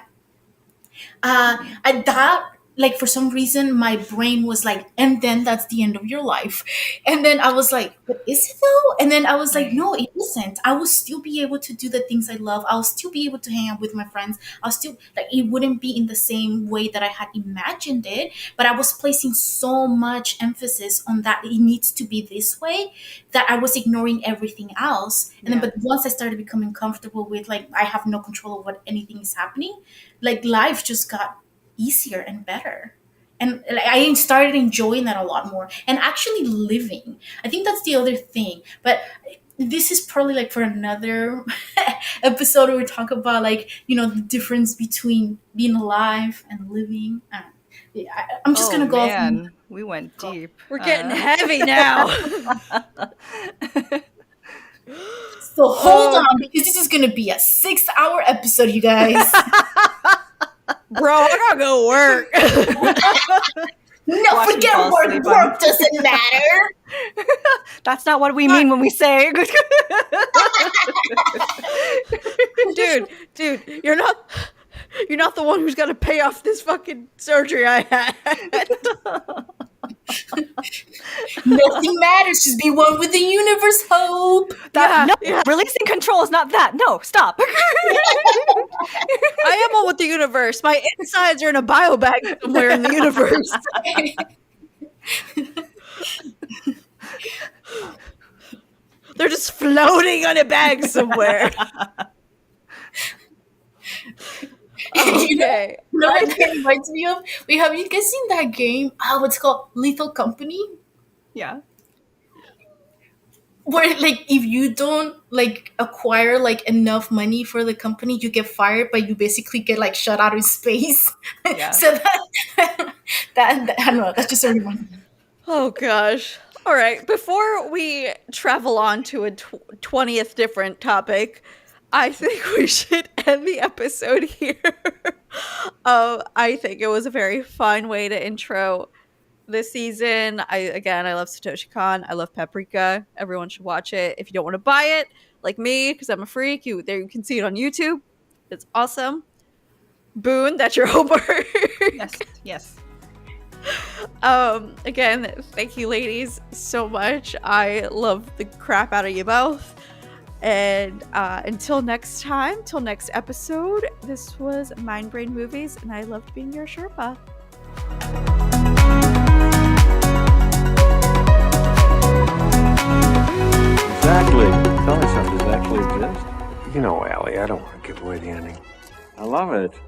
Mm-hmm. I that like for some reason my brain was like, and then that's the end of your life. And then I was like, but is it though? And then I was like, Right. no, it isn't. I will still be able to do the things I love. I'll still be able to hang out with my friends. I'll still like, it wouldn't be in the same way that I had imagined it, but I was placing so much emphasis on that it needs to be this way that I was ignoring everything else. And then Yeah. but once I started becoming comfortable with like I have no control of what anything is happening, like life just got easier and better. And like, I started enjoying that a lot more and actually living. I think that's the other thing. But this is probably like for another episode where we talk about like, you know, the difference between being alive and living. Yeah, I'm just Oh gonna go off on man, we went deep. We're getting heavy now. so hold Oh, on because this is gonna be a 6-hour episode, you guys. bro, I gotta go work. No, Watch me forget fall work. asleep on- Work doesn't matter. That's not what we mean when we say. Dude, you're not the one who's got to pay off this fucking surgery I had. Nothing matters. Just be one with the universe, Hope. That, no, yeah. releasing control is not that. No, stop. I am one with the universe. My insides are in a bio bag somewhere in the universe. They're just floating on a bag somewhere. Okay. You know what that reminds me of? Have you guys seen that game? What's it called? Lethal Company? Yeah. Where like if you don't like acquire like enough money for the company, you get fired, but you basically get like shut out of space. Yeah. So that I don't know. That's just a reminder. Oh gosh. All right. Before we travel on to a 20th different topic, I think we should end the episode here. I think it was a very fun way to intro this season. I love Satoshi Kon. I love Paprika. Everyone should watch it. If you don't want to buy it, like me, because I'm a freak, you can see it on YouTube. It's awesome. Boone, that's your homework. Yes, yes. Again, thank you, ladies, so much. I love the crap out of you both. And until next time, till next episode, this was Mind Brain Movies, and I loved being your Sherpa. Exactly. Tell me something. Does it actually exist? You know, Allie, I don't want to give away the ending. I love it.